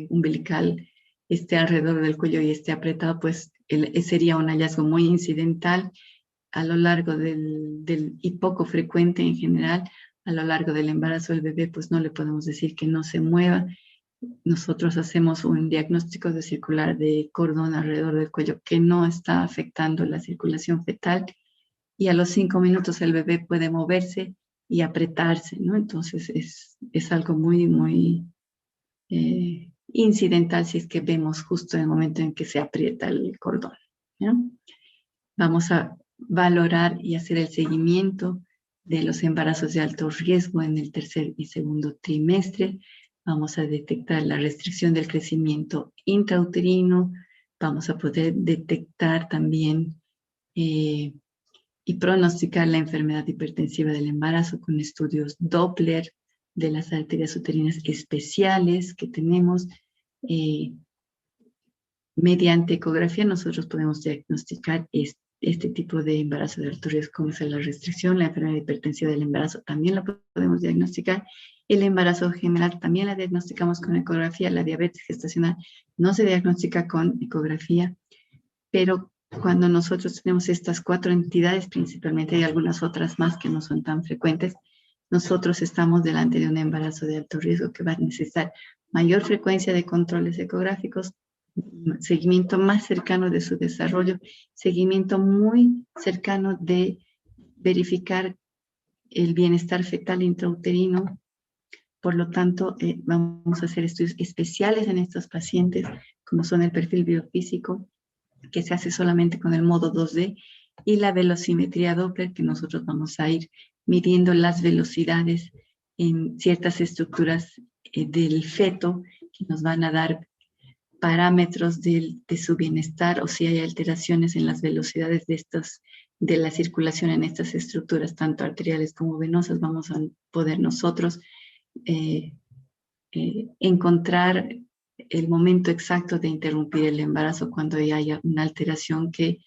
umbilical esté alrededor del cuello y esté apretado, pues sería un hallazgo muy incidental a lo largo y poco frecuente en general. A lo largo del embarazo del bebé, pues no le podemos decir que no se mueva. Nosotros hacemos un diagnóstico de circular de cordón alrededor del cuello que no está afectando la circulación fetal y a los 5 minutos el bebé puede moverse y apretarse, ¿no? Entonces es algo muy, muy incidental si es que vemos justo en el momento en que se aprieta el cordón, ¿no? Vamos a valorar y hacer el seguimiento de los embarazos de alto riesgo en el tercer y segundo trimestre. Vamos a detectar la restricción del crecimiento intrauterino. Vamos a poder detectar también y pronosticar la enfermedad hipertensiva del embarazo con estudios Doppler de las arterias uterinas especiales que tenemos. Mediante ecografía nosotros podemos diagnosticar este tipo de embarazo de alto riesgo, como es la restricción, la enfermedad hipertensiva del embarazo, también la podemos diagnosticar. El embarazo general también la diagnosticamos con ecografía. La diabetes gestacional no se diagnostica con ecografía, pero cuando nosotros tenemos estas 4 entidades, principalmente hay algunas otras más que no son tan frecuentes, nosotros estamos delante de un embarazo de alto riesgo que va a necesitar mayor frecuencia de controles ecográficos, seguimiento más cercano de su desarrollo, seguimiento muy cercano de verificar el bienestar fetal intrauterino. Por lo tanto, vamos a hacer estudios especiales en estos pacientes, como son el perfil biofísico, que se hace solamente con el modo 2D, y la velocimetría Doppler, que nosotros vamos a ir midiendo las velocidades en ciertas estructuras del feto, que nos van a dar parámetros de su bienestar o si hay alteraciones en las velocidades de la circulación en estas estructuras, tanto arteriales como venosas. Vamos a poder nosotros encontrar el momento exacto de interrumpir el embarazo cuando haya una alteración que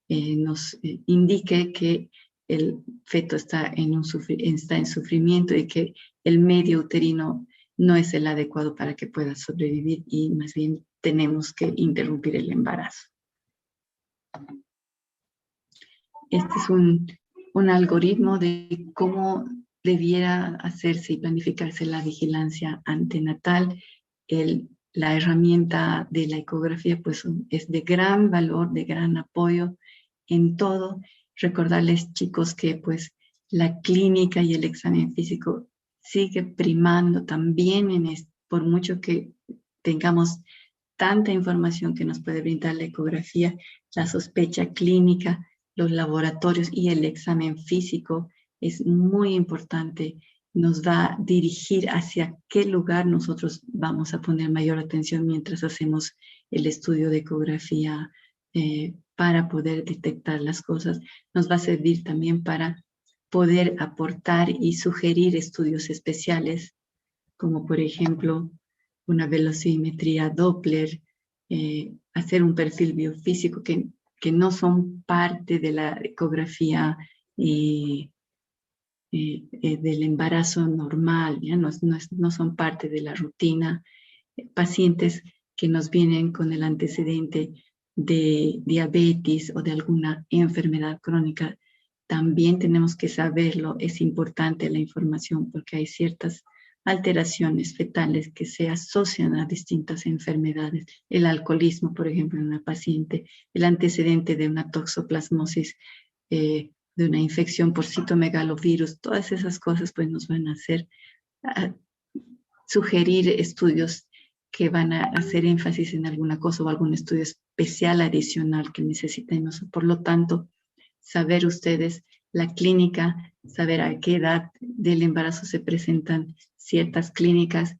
nos indique que el feto está en sufrimiento y que el medio uterino no es el adecuado para que pueda sobrevivir y más bien tenemos que interrumpir el embarazo. Este es un algoritmo de cómo debiera hacerse y planificarse la vigilancia antenatal. La herramienta de la ecografía pues es de gran valor, de gran apoyo en todo. Recordarles, chicos, que pues la clínica y el examen físico sigue primando también por mucho que tengamos tanta información que nos puede brindar la ecografía, la sospecha clínica, los laboratorios y el examen físico es muy importante. Nos va a dirigir hacia qué lugar nosotros vamos a poner mayor atención mientras hacemos el estudio de ecografía para poder detectar las cosas. Nos va a servir también para poder aportar y sugerir estudios especiales, como por ejemplo una velocimetría Doppler, hacer un perfil biofísico que no son parte de la ecografía del embarazo normal, ¿ya? No son parte de la rutina. Pacientes que nos vienen con el antecedente de diabetes o de alguna enfermedad crónica, también tenemos que saberlo. Es importante la información porque hay ciertas alteraciones fetales que se asocian a distintas enfermedades. El alcoholismo, por ejemplo, en una paciente, el antecedente de una toxoplasmosis, de una infección por citomegalovirus, todas esas cosas pues nos van a hacer sugerir estudios que van a hacer énfasis en alguna cosa o algún estudio especial adicional que necesitemos. Por lo tanto, saber ustedes la clínica, saber a qué edad del embarazo se presentan ciertas clínicas,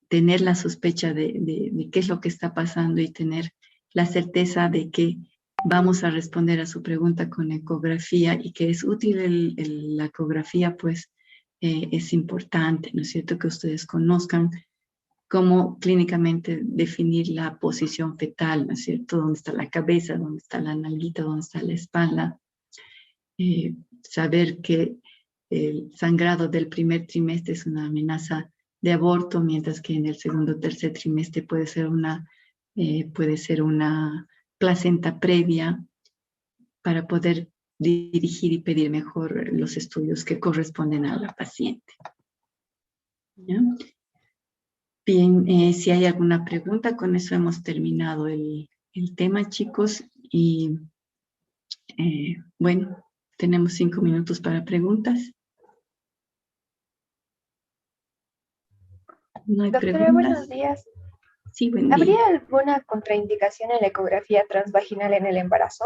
tener la sospecha de qué es lo que está pasando y tener la certeza de que vamos a responder a su pregunta con ecografía y que es útil la ecografía, pues es importante, ¿no es cierto?, que ustedes conozcan cómo clínicamente definir la posición fetal, ¿no es cierto?, dónde está la cabeza, dónde está la nalguita, dónde está la espalda. Saber que el sangrado del primer trimestre es una amenaza de aborto, mientras que en el segundo o tercer trimestre puede ser una placenta previa, para poder dirigir y pedir mejor los estudios que corresponden a la paciente. ¿Ya? Bien, si hay alguna pregunta, con eso hemos terminado el tema, chicos. Y bueno, tenemos 5 minutos para preguntas. ¿No hay Doctora, preguntas? buenos días. Sí, buen ¿Habría día. alguna contraindicación en la ecografía transvaginal en el embarazo?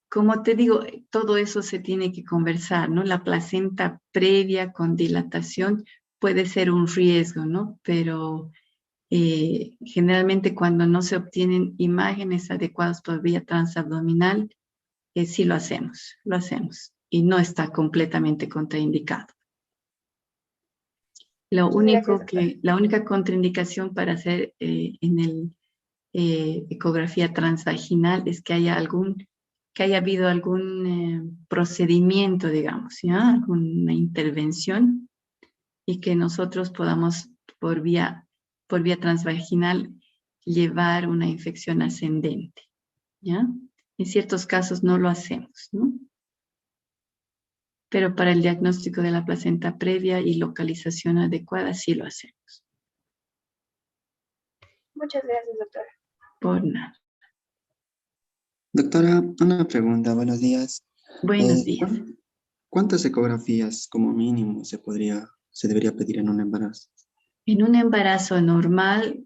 Como te digo, todo eso se tiene que conversar, ¿no? La placenta previa con dilatación puede ser un riesgo, ¿no? Pero generalmente cuando no se obtienen imágenes adecuadas por vía transabdominal, sí lo hacemos y no está completamente contraindicado. Muchas gracias, doctora. La única contraindicación para hacer en el ecografía transvaginal es que haya habido algún procedimiento, digamos, ¿ya? Alguna intervención, y que nosotros podamos por vía transvaginal llevar una infección ascendente, ¿ya? En ciertos casos no lo hacemos, ¿no? Pero para el diagnóstico de la placenta previa y localización adecuada sí lo hacemos. Muchas gracias, doctora. Por nada. Doctora, una pregunta, buenos días. Buenos días. ¿Cuántas ecografías como mínimo se debería pedir en un embarazo? En un embarazo normal,